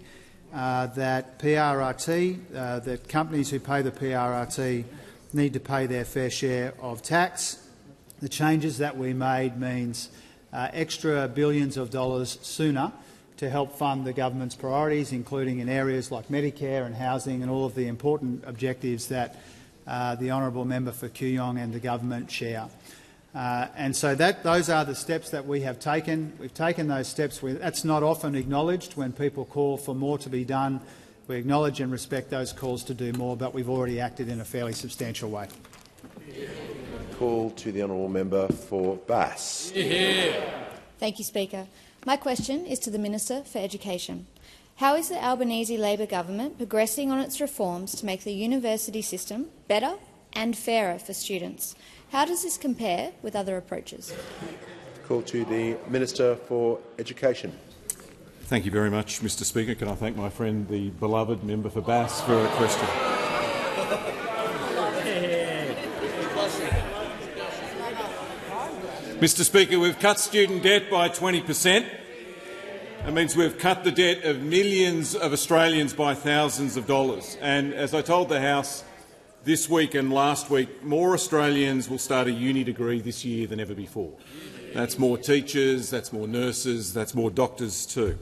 that that companies who pay the PRRT need to pay their fair share of tax. The changes that we made means extra billions of dollars sooner to help fund the government's priorities, including in areas like Medicare and housing and all of the important objectives that the honourable member for Kooyong and the government share. And so those are the steps that we have taken. We've taken those steps. That's not often acknowledged when people call for more to be done. We acknowledge and respect those calls to do more, but we've already acted in a fairly substantial way. Call to the honourable member for Bass. Thank you, Speaker. My question is to the Minister for Education. How is the Albanese Labor government progressing on its reforms to make the university system better and fairer for students? How does this compare with other approaches? Call to the Minister for Education. Thank you very much, Mr Speaker. Can I thank my friend, the beloved member for Bass, for a question. Mr Speaker, we've cut student debt by 20%. That means we've cut the debt of millions of Australians by thousands of dollars. And as I told the House this week and last week, more Australians will start a uni degree this year than ever before. That's more teachers, that's more nurses, that's more doctors too.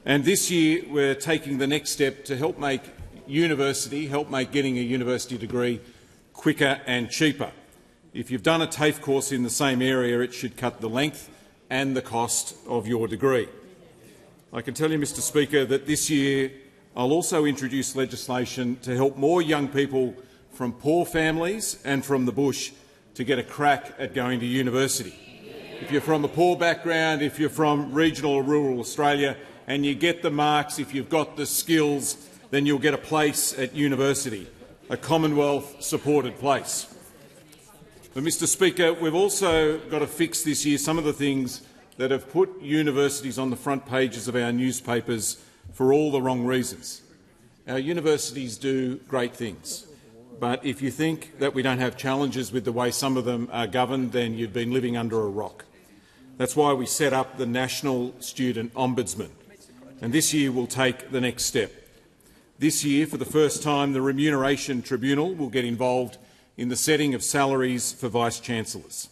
And this year we're taking the next step to help make getting a university degree quicker and cheaper. If you've done a TAFE course in the same area, it should cut the length and the cost of your degree. I can tell you, Mr Speaker, that this year I'll also introduce legislation to help more young people from poor families and from the bush to get a crack at going to university. If you're from a poor background, if you're from regional or rural Australia and you get the marks, if you've got the skills, then you'll get a place at university, a Commonwealth-supported place. But, Mr Speaker, we've also got to fix this year some of the things that have put universities on the front pages of our newspapers for all the wrong reasons. Our universities do great things, but if you think that we don't have challenges with the way some of them are governed, then you've been living under a rock. That's why we set up the National Student Ombudsman, and this year we'll take the next step. This year, for the first time, the Remuneration Tribunal will get involved in the setting of salaries for Vice-Chancellors.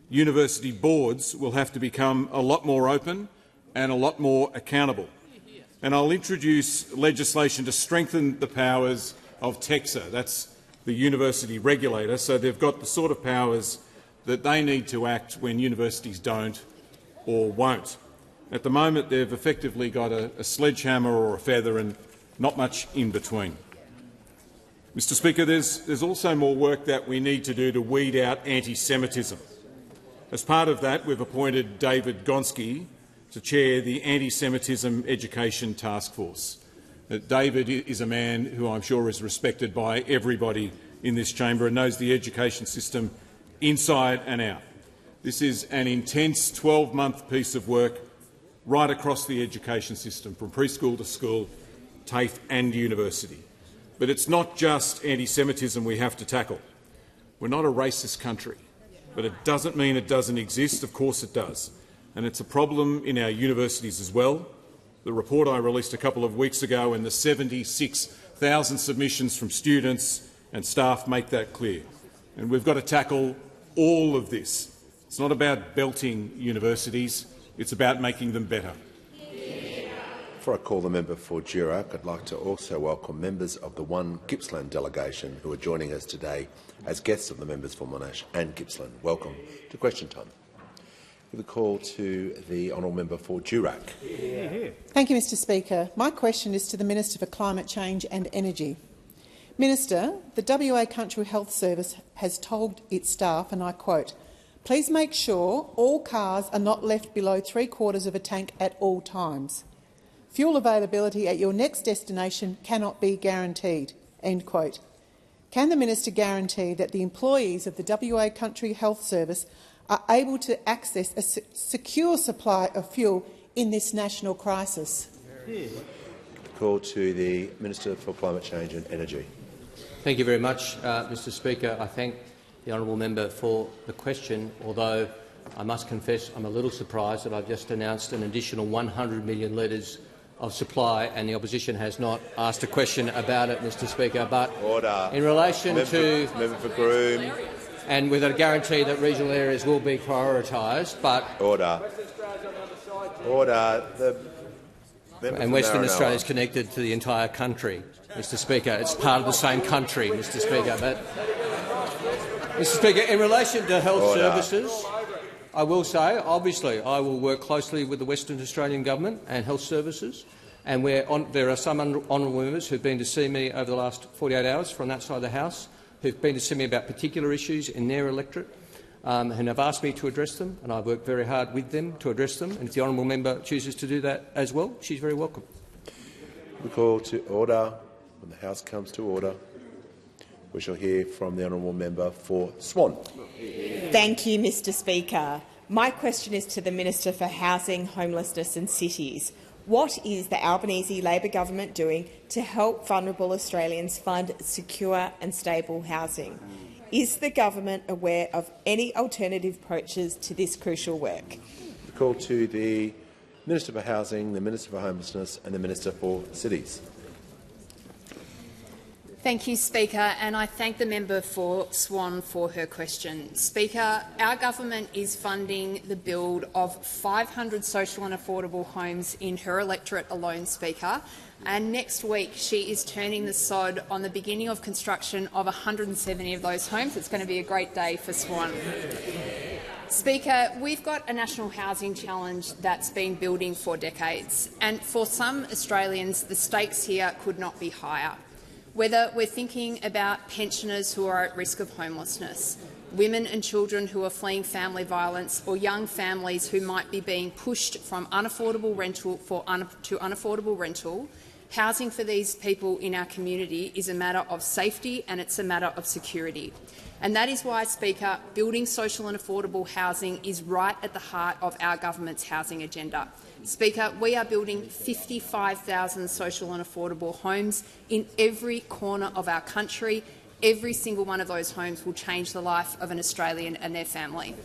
University boards will have to become a lot more open and a lot more accountable. And I'll introduce legislation to strengthen the powers of TEXA, that's the university regulator, so they've got the sort of powers that they need to act when universities don't or won't. At the moment, they've effectively got a sledgehammer or a feather and not much in between. Mr Speaker, there's also more work that we need to do to weed out anti-Semitism. As part of that, we've appointed David Gonski to chair the Anti-Semitism Education Task Force. David is a man who I'm sure is respected by everybody in this chamber and knows the education system inside and out. This is an intense 12-month piece of work right across the education system, from preschool to school, TAFE and university. But it's not just anti-Semitism we have to tackle. We're not a racist country, but it doesn't mean it doesn't exist. Of course it does. And it's a problem in our universities as well. The report I released a couple of weeks ago and the 76,000 submissions from students and staff make that clear. And we've got to tackle all of this. It's not about belting universities, it's about making them better. Before I call the member for Durack, I'd like to also welcome members of the One Gippsland delegation who are joining us today as guests of the members for Monash and Gippsland. Welcome to Question Time. Give a call to the honourable member for Durack. Thank you, Mr Speaker. My question is to the Minister for Climate Change and Energy. Minister, the WA Country Health Service has told its staff, and I quote, "Please make sure all cars are not left below 3/4 of a tank at all times. Fuel availability at your next destination cannot be guaranteed." End quote. Can the minister guarantee that the employees of the WA Country Health Service are able to access a secure supply of fuel in this national crisis? Call to the Minister for Climate Change and Energy. Thank you very much, Mr Speaker. I thank the honourable member for the question, although I must confess I'm a little surprised that I've just announced an additional 100 million litres of supply and the opposition has not asked a question about it, Mr Speaker. But Order. In relation to Member for Groom. And with a guarantee that regional areas will be prioritised, but Order. Order. And Western Australia is connected to the entire country, Mr Speaker. It's part of the same country, Mr Speaker. But Mr Speaker, in relation to health services, I will say, obviously, I will work closely with the Western Australian Government and health services, and there are some honourable members who have been to see me over the last 48 hours from that side of the House, who have been to see me about particular issues in their electorate, and have asked me to address them, and I work very hard with them to address them. And if the honourable member chooses to do that as well, she's very welcome. We call to order. When the House comes to order, we shall hear from the honourable member for Swan. Thank you, Mr Speaker. My question is to the Minister for Housing, Homelessness and Cities. What is the Albanese Labor government doing to help vulnerable Australians find secure and stable housing? Is the government aware of any alternative approaches to this crucial work? We call to the Minister for Housing, the Minister for Homelessness and the Minister for Cities. Thank you, Speaker, and I thank the member for Swan for her question. Speaker, our government is funding the build of 500 social and affordable homes in her electorate alone, Speaker, and next week she is turning the sod on the beginning of construction of 170 of those homes. It's going to be a great day for Swan. Speaker, we've got a national housing challenge that's been building for decades, and for some Australians the stakes here could not be higher. Whether we're thinking about pensioners who are at risk of homelessness, women and children who are fleeing family violence, or young families who might be being pushed from unaffordable rental to unaffordable rental, housing for these people in our community is a matter of safety and it's a matter of security. And that is why, Speaker, building social and affordable housing is right at the heart of our government's housing agenda. Speaker, we are building 55,000 social and affordable homes in every corner of our country. Every single one of those homes will change the life of an Australian and their family.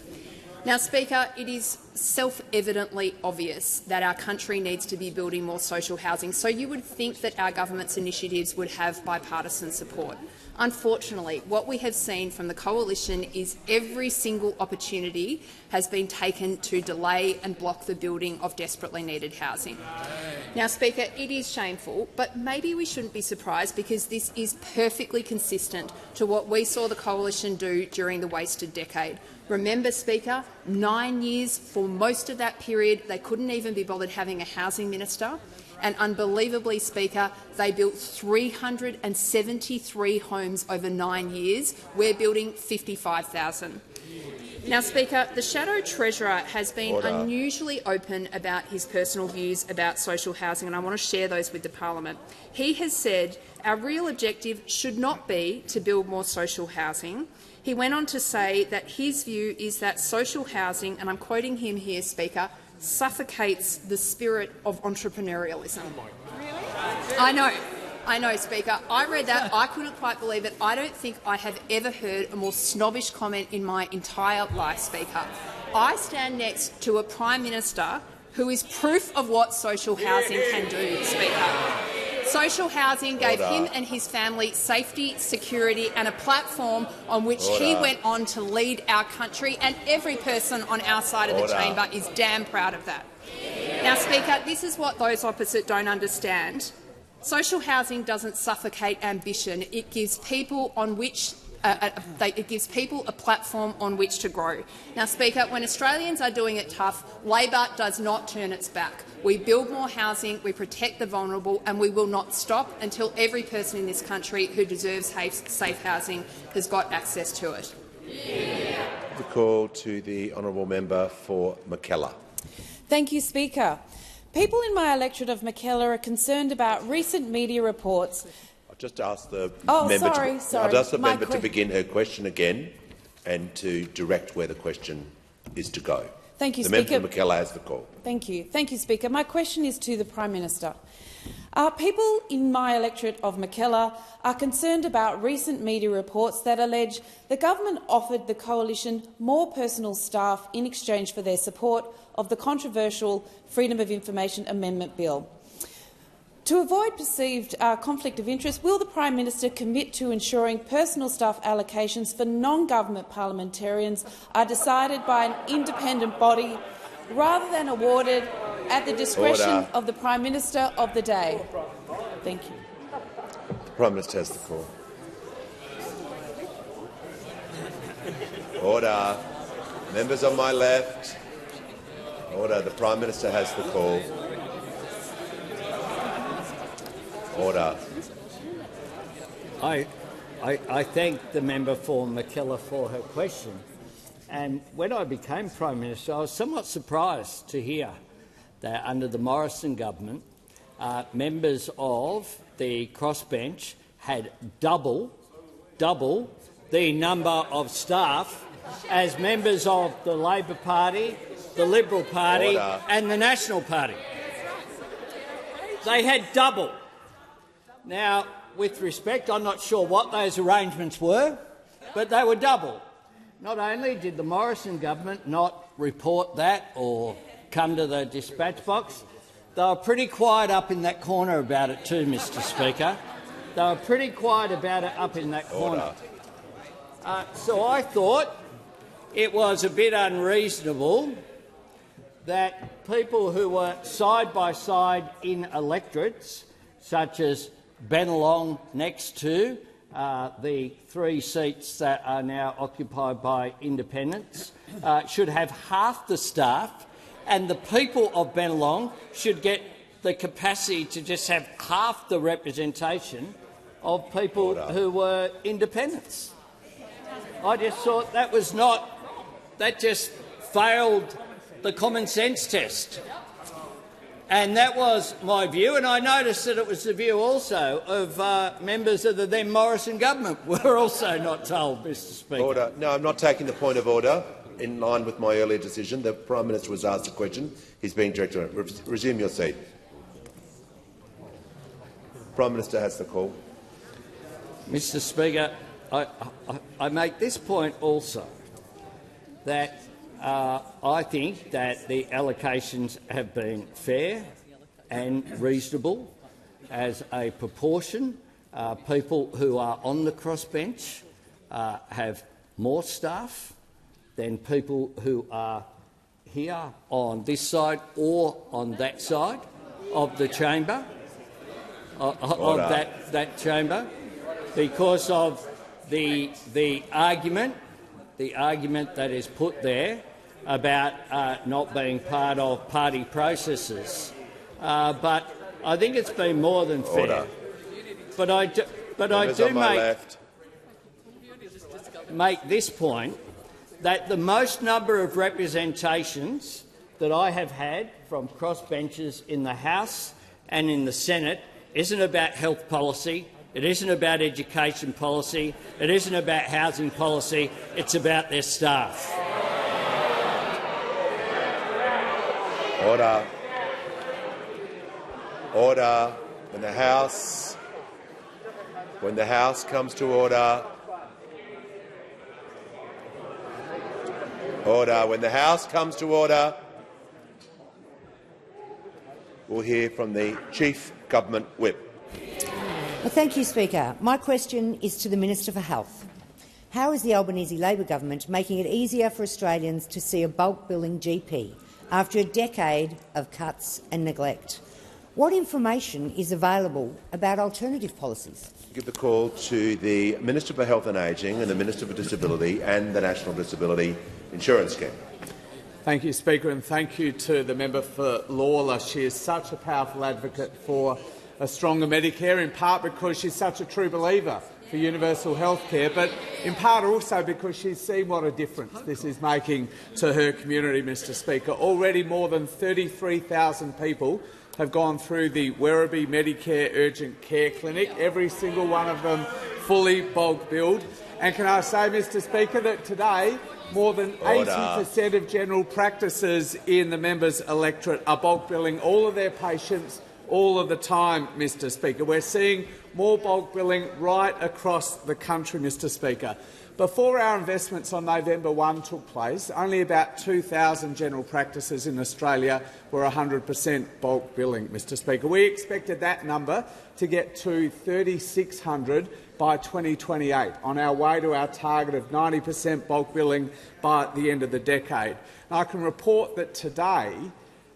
Now, Speaker, it is self-evidently obvious that our country needs to be building more social housing, so you would think that our government's initiatives would have bipartisan support. Unfortunately, what we have seen from the coalition is every single opportunity has been taken to delay and block the building of desperately needed housing. Now, Speaker, it is shameful, but maybe we shouldn't be surprised because this is perfectly consistent to what we saw the coalition do during the wasted decade. Remember, Speaker, 9 years for most of that period they couldn't even be bothered having a housing minister. And unbelievably, Speaker, they built 373 homes over 9 years. We're building 55,000. Now, Speaker, the Shadow Treasurer has been unusually open about his personal views about social housing, and I want to share those with the parliament. He has said our real objective should not be to build more social housing. He went on to say that his view is that social housing, and I'm quoting him here, Speaker, suffocates the spirit of entrepreneurialism. Really? I know, Speaker. I read that. I couldn't quite believe it. I don't think I have ever heard a more snobbish comment in my entire life, Speaker. I stand next to a Prime Minister who is proof of what social housing can do, Speaker. Social housing gave him and his family safety, security and a platform on which he went on to lead our country, and every person on our side of the chamber is damn proud of that. Now, Speaker, this is what those opposite don't understand. Social housing doesn't suffocate ambition. It gives people on which it gives people a platform on which to grow. Now, Speaker, when Australians are doing it tough, Labor does not turn its back. We build more housing, we protect the vulnerable, and we will not stop until every person in this country who deserves safe housing has got access to it. The call to the honourable member for Mackellar. Thank you, Speaker. People in my electorate of Mackellar are concerned about recent media reports. I'll just ask the member to begin her question again and to direct where the question is to go. Thank you, the Speaker. member for Mackellar has the call. Thank you. Thank you, Speaker. My question is to the Prime Minister. People in my electorate of Mackellar are concerned about recent media reports that allege the government offered the coalition more personal staff in exchange for their support of the controversial Freedom of Information Amendment Bill. To avoid perceived conflict of interest, will the Prime Minister commit to ensuring personal staff allocations for non-government parliamentarians are decided by an independent body rather than awarded at the discretion of the Prime Minister of the day? Thank you. The Prime Minister has the call. Order. Members on my left. Order. The Prime Minister has the call. Order. I thank the member for McKellar for her question. And when I became Prime Minister, I was somewhat surprised to hear that under the Morrison government, members of the crossbench had double the number of staff as members of the Labor Party, the Liberal Party and the National Party. They had double. Now, with respect, I'm not sure what those arrangements were, but they were double. Not only did the Morrison government not report that or come to the dispatch box, they were pretty quiet up in that corner about it too, Mr Speaker. They were pretty quiet about it up in that corner. So I thought it was a bit unreasonable that people who were side by side in electorates, such as Bennelong next to the 3 seats that are now occupied by independents, should have half the staff, and the people of Bennelong should get the capacity to just have half the representation of people who were independents. I just thought that was not — that just failed the common sense test. And that was my view, and I noticed that it was the view also of members of the then Morrison government were also not told, Mr Speaker. Order. No, I'm not taking the point of order. In line with my earlier decision, the Prime Minister was asked a question. He's being directed on it. Resume your seat. Prime Minister has the call. Mr Speaker, I make this point also, that I think that the allocations have been fair and reasonable as a proportion. People who are on the crossbench have more staff than people who are here on this side or on that side of the chamber, of that chamber, because of the argument that is put there about not being part of party processes. But I think it's been more than fair. But I do make this point, that the most number of representations that I have had from crossbenchers in the House and in the Senate isn't about health policy, it isn't about education policy, it isn't about housing policy, it's about their staff. Order. Order. When the House comes to order. Order. When the House comes to order, we'll hear from the Chief Government Whip. Well, thank you, Speaker. My question is to the Minister for Health. How is the Albanese Labor government making it easier for Australians to see a bulk billing GP after a decade of cuts and neglect? What information is available about alternative policies? Give the call to the Minister for Health and Ageing and the Minister for Disability and the National Disability Insurance Scheme. Thank you, Speaker, and thank you to the member for Lawler. She is such a powerful advocate for a stronger Medicare, in part because she's such a true believer for universal health care, but in part also because she's seen what a difference this is making to her community, Mr Speaker. Already more than 33,000 people have gone through the Werribee Medicare Urgent Care Clinic, every single one of them fully bulk billed. And can I say, Mr Speaker, that today more than 80% of general practices in the member's electorate are bulk billing all of their patients all of the time, Mr Speaker. We're seeing more bulk billing right across the country, Mr Speaker. Before our investments on November 1 took place, only about 2,000 general practices in Australia were 100% bulk billing, Mr Speaker. We expected that number to get to 3,600 by 2028, on our way to our target of 90% bulk billing by the end of the decade. And I can report that today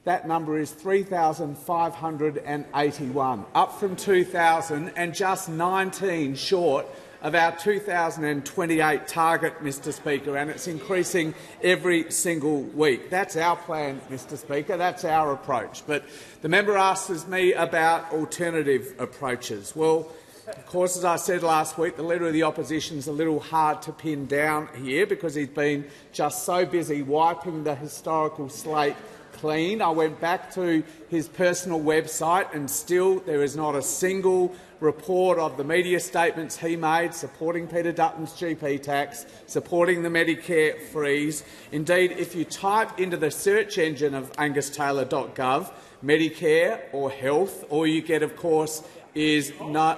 that number is 3,581, up from 2,000 and just 19 short of our 2028 target, Mr Speaker, and it's increasing every single week. That's our plan, Mr Speaker. That's our approach. But the member asks me about alternative approaches. Well, of course, as I said last week, the Leader of the Opposition is a little hard to pin down here because he's been just so busy wiping the historical slate clean. I went back to his personal website and still there is not a single report of the media statements he made supporting Peter Dutton's GP tax, supporting the Medicare freeze. Indeed, if you type into the search engine of angustaylor.gov Medicare or health, all you get, of course, is no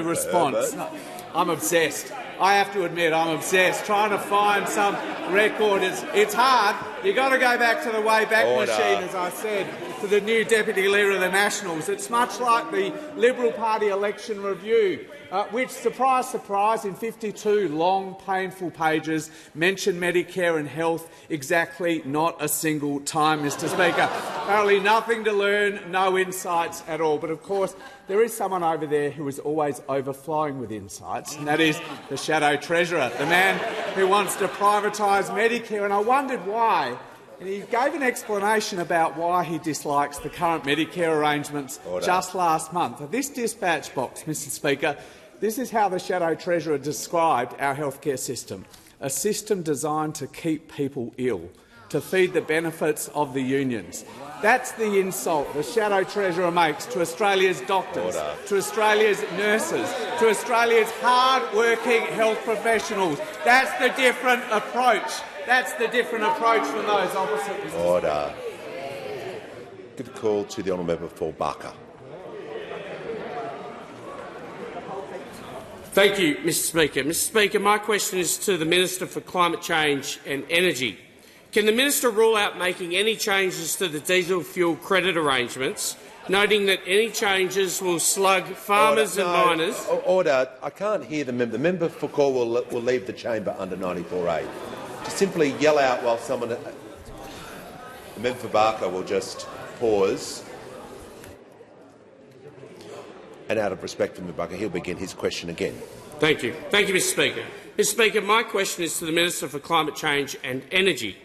response. No, I'm obsessed. I have to admit, I'm obsessed. Trying to find some record, it's hard. You've got to go back to the Wayback Machine, as I said, to the new Deputy Leader of the Nationals. It's much like the Liberal Party election review, which, surprise, surprise, in 52 long, painful pages, mentioned Medicare and health exactly not a single time, Mr Speaker. Apparently nothing to learn, no insights at all. But, of course, there is someone over there who is always overflowing with insights, and that is the Shadow Treasurer, the man who wants to privatise Medicare. And I wondered why. And he gave an explanation about why he dislikes the current Medicare arrangements just last month. This dispatch box, Mr Speaker, this is how the Shadow Treasurer described our healthcare system: a system designed to keep people ill, to feed the benefits of the unions. That's the insult the Shadow Treasurer makes to Australia's doctors, to Australia's nurses, to Australia's hard-working health professionals. That's the different approach. That's the different approach from those opposite. Order. Give the call to the honourable member for Barker. Thank you, Mr Speaker. Mr Speaker, my question is to the Minister for Climate Change and Energy. Can the minister rule out making any changes to the diesel fuel credit arrangements, noting that any changes will slug farmers and miners? Order. I can't hear the member. The member for call will leave the chamber under 94A. To simply yell out while someone... The member for Barker will just pause. And out of respect for Mr Barker, he'll begin his question again. Thank you. Thank you, Mr Speaker. Mr Speaker, my question is to the Minister for Climate Change and Energy.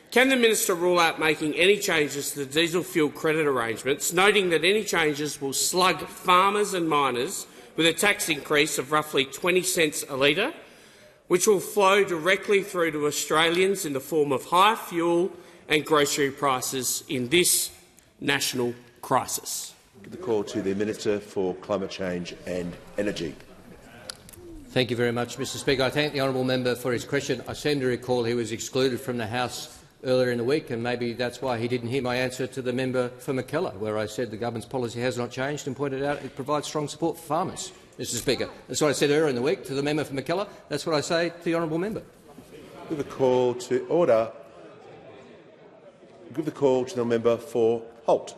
Can the minister rule out making any changes to the diesel fuel credit arrangements, noting that any changes will slug farmers and miners with a tax increase of roughly 20 cents a litre, which will flow directly through to Australians in the form of higher fuel and grocery prices in this national crisis? Give the call to the Minister for Climate Change and Energy. Thank you very much, Mr Speaker. I thank the honourable member for his question. I seem to recall he was excluded from the House earlier in the week, and maybe that's why he didn't hear my answer to the member for Mackellar, where I said the government's policy has not changed and pointed out it provides strong support for farmers. Mr Speaker, that's what I said earlier in the week to the member for Mackellar. That's what I say to the honourable member. Give the call to order. Give the call to the member for Holt.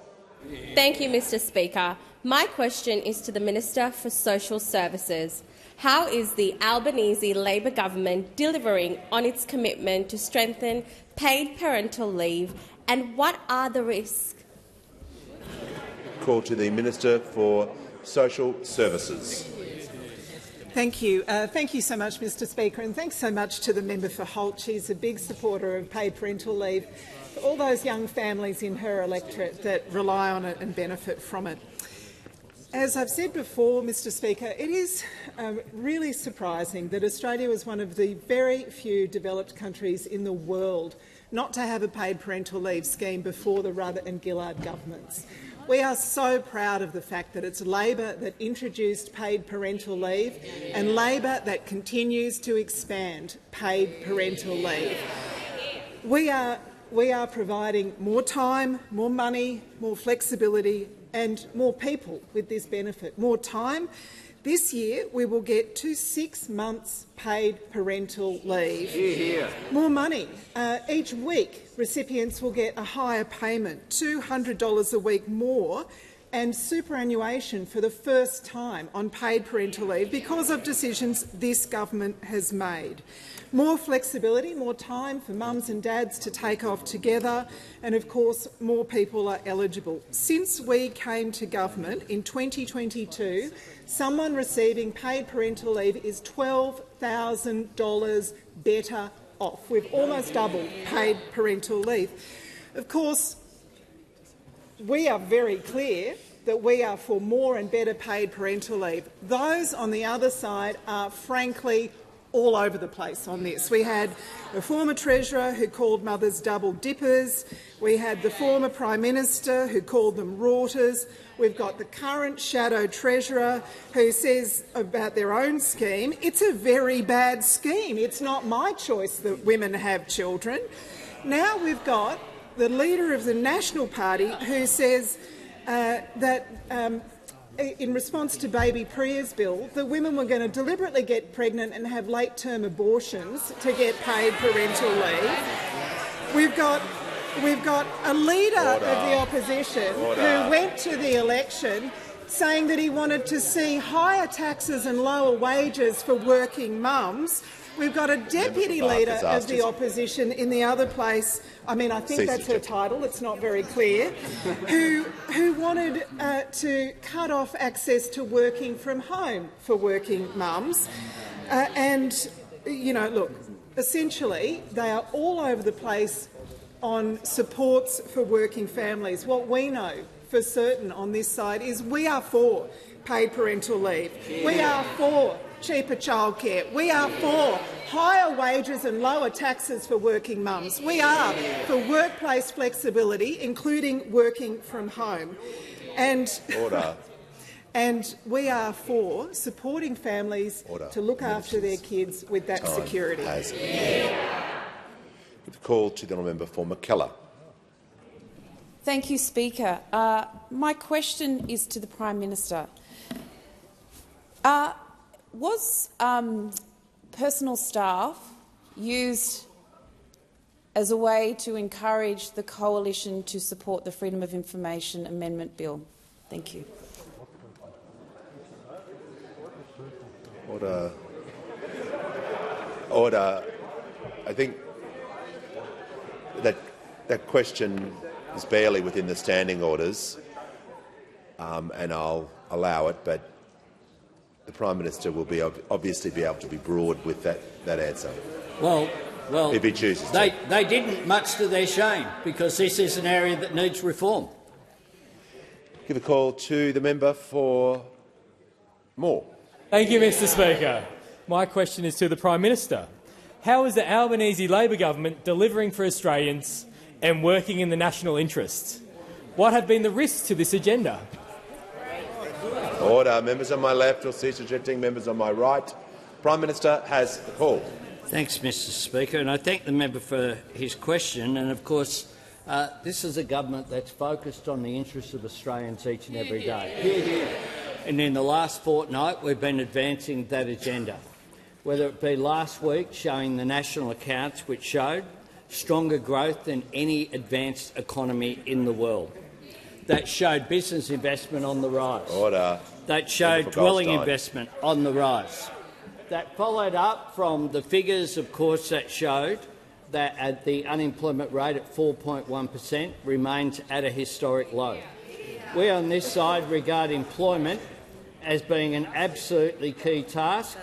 Thank you, Mr Speaker. My question is to the Minister for Social Services. How is the Albanese Labor government delivering on its commitment to strengthen paid parental leave, and what are the risks? Call to the Minister for Social Services. Thank you. Thank you so much, Mr Speaker, and thanks so much to the member for Holt. She's a big supporter of paid parental leave for all those young families in her electorate that rely on it and benefit from it. As I've said before, Mr Speaker, it is really surprising that Australia was one of the very few developed countries in the world not to have a paid parental leave scheme before the Rudd and Gillard governments. We are so proud of the fact that it's Labor that introduced paid parental leave and Labor that continues to expand paid parental leave. We are providing more time, more money, more flexibility and more people with this benefit. More time. This year we will get to 6 months paid parental leave. Yeah. More money. Each week recipients will get a higher payment, $200 a week more and superannuation for the first time on paid parental leave because of decisions this government has made. More flexibility, more time for mums and dads to take off together, and of course more people are eligible. Since we came to government in 2022, someone receiving paid parental leave is $12,000 better off. We've almost doubled paid parental leave. Of course, we are very clear that we are for more and better paid parental leave. Those on the other side are frankly all over the place on this. We had a former Treasurer who called mothers double dippers. We had the former Prime Minister who called them rorters. We've got the current Shadow Treasurer who says about their own scheme, it's a very bad scheme. It's not my choice that women have children. Now we've got the leader of the National Party who says that in response to Baby Priya's bill, that women were going to deliberately get pregnant and have late-term abortions to get paid parental leave. We've got a leader of the opposition who went to the election saying that he wanted to see higher taxes and lower wages for working mums. We've got a deputy leader of the opposition in the other place, I mean, I think that's her title, it's not very clear, who wanted to cut off access to working from home for working mums. And, you know, look, essentially they are all over the place on supports for working families. What we know for certain on this side is we are for paid parental leave. We are for cheaper childcare. We are for higher wages and lower taxes for working mums. We are for workplace flexibility, including working from home. And we are for supporting families to look after their kids with that security. The call to the honourable member for McKellar. Thank you, Speaker. My question is to the Prime Minister. Was personal staff used as a way to encourage the coalition to support the Freedom of Information Amendment Bill? Thank you. Order. Order. I think that question is barely within the standing orders, and I'll allow it, but the Prime Minister will obviously be able to be broad with that answer. Well, if he chooses they didn't, much to their shame, because this is an area that needs reform. Give a call to the member for Moore. Thank you, Mr. Speaker. My question is to the Prime Minister. How is the Albanese Labor government delivering for Australians and working in the national interest? What have been the risks to this agenda? Order. Members on my left will cease rejecting. Members on my right. Prime Minister has the call. Thanks, Mr. Speaker, and I thank the member for his question. And of course, this is a government that's focused on the interests of Australians each and every day. And in the last fortnight, we've been advancing that agenda. Whether it be last week showing the national accounts, which showed stronger growth than any advanced economy in the world. That showed business investment on the rise. Order. That showed dwelling investment on the rise. That followed up from the figures, of course, that showed that the unemployment rate at 4.1% remains at a historic low. We on this side regard employment as being an absolutely key task,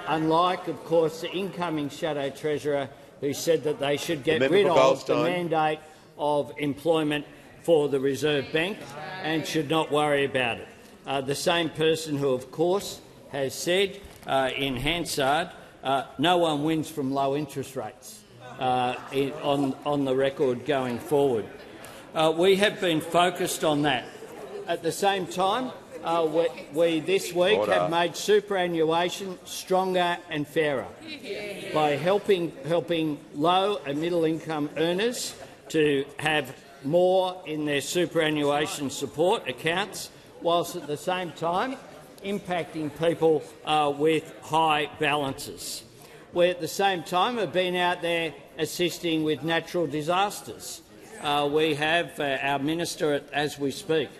unlike, of course, the incoming Shadow Treasurer who said that they should get rid of the mandate of employment for the Reserve Bank and should not worry about it. The same person who, of course, has said in Hansard, no one wins from low interest rates on the record going forward. We have been focused on that. At the same time, we this week have made superannuation stronger and fairer by helping low and middle income earners to have more in their superannuation support accounts, whilst at the same time impacting people with high balances. We at the same time have been out there assisting with natural disasters. We have our minister, as we speak,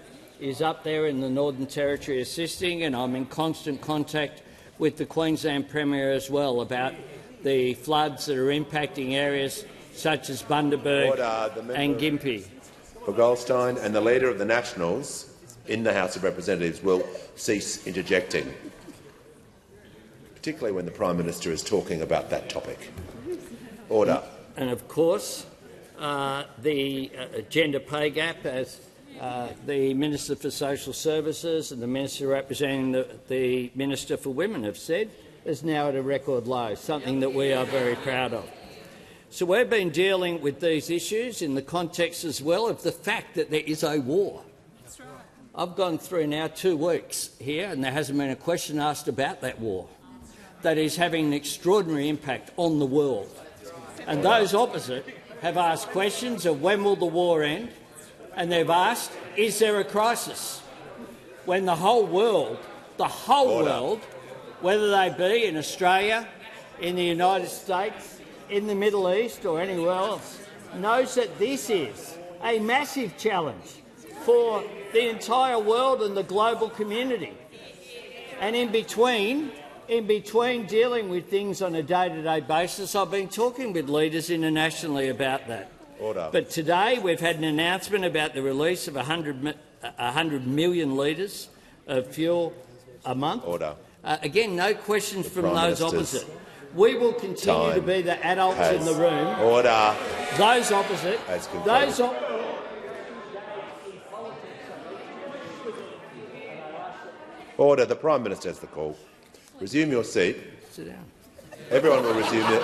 is up there in the Northern Territory assisting, and I'm in constant contact with the Queensland Premier as well about the floods that are impacting areas such as Bundaberg and Gympie. For Goldstein and the Leader of the Nationals in the House of Representatives will cease interjecting, particularly when the Prime Minister is talking about that topic. Order. And of course, the gender pay gap, as the Minister for Social Services and the Minister representing the Minister for Women have said, is now at a record low, something that we are very proud of. So we've been dealing with these issues in the context as well of the fact that there is a war. That's right. I've gone through now 2 weeks here and there hasn't been a question asked about that war. That is having an extraordinary impact on the world. And those opposite have asked questions of when will the war end, and they've asked, is there a crisis? When the whole world, whether they be in Australia, in the United States, in the Middle East or anywhere else, knows that this is a massive challenge for the entire world and the global community. And in between dealing with things on a day-to-day basis, I've been talking with leaders internationally about that. Order. But today we've had an announcement about the release of 100 million litres of fuel a month. Order. Again, no questions from those opposite. We will continue to be the adults in the room. Order. Those opposite. Order. The Prime Minister has the call. Resume your seat. Sit down. Everyone will resume it.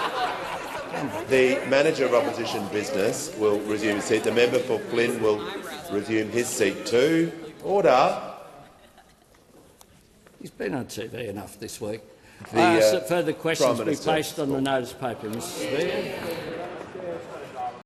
The Manager of Opposition Business will resume his seat. The member for Flynn will resume his seat too. Order. He's been on TV enough this week. Further questions will be placed on the notice paper, Mr. Speaker.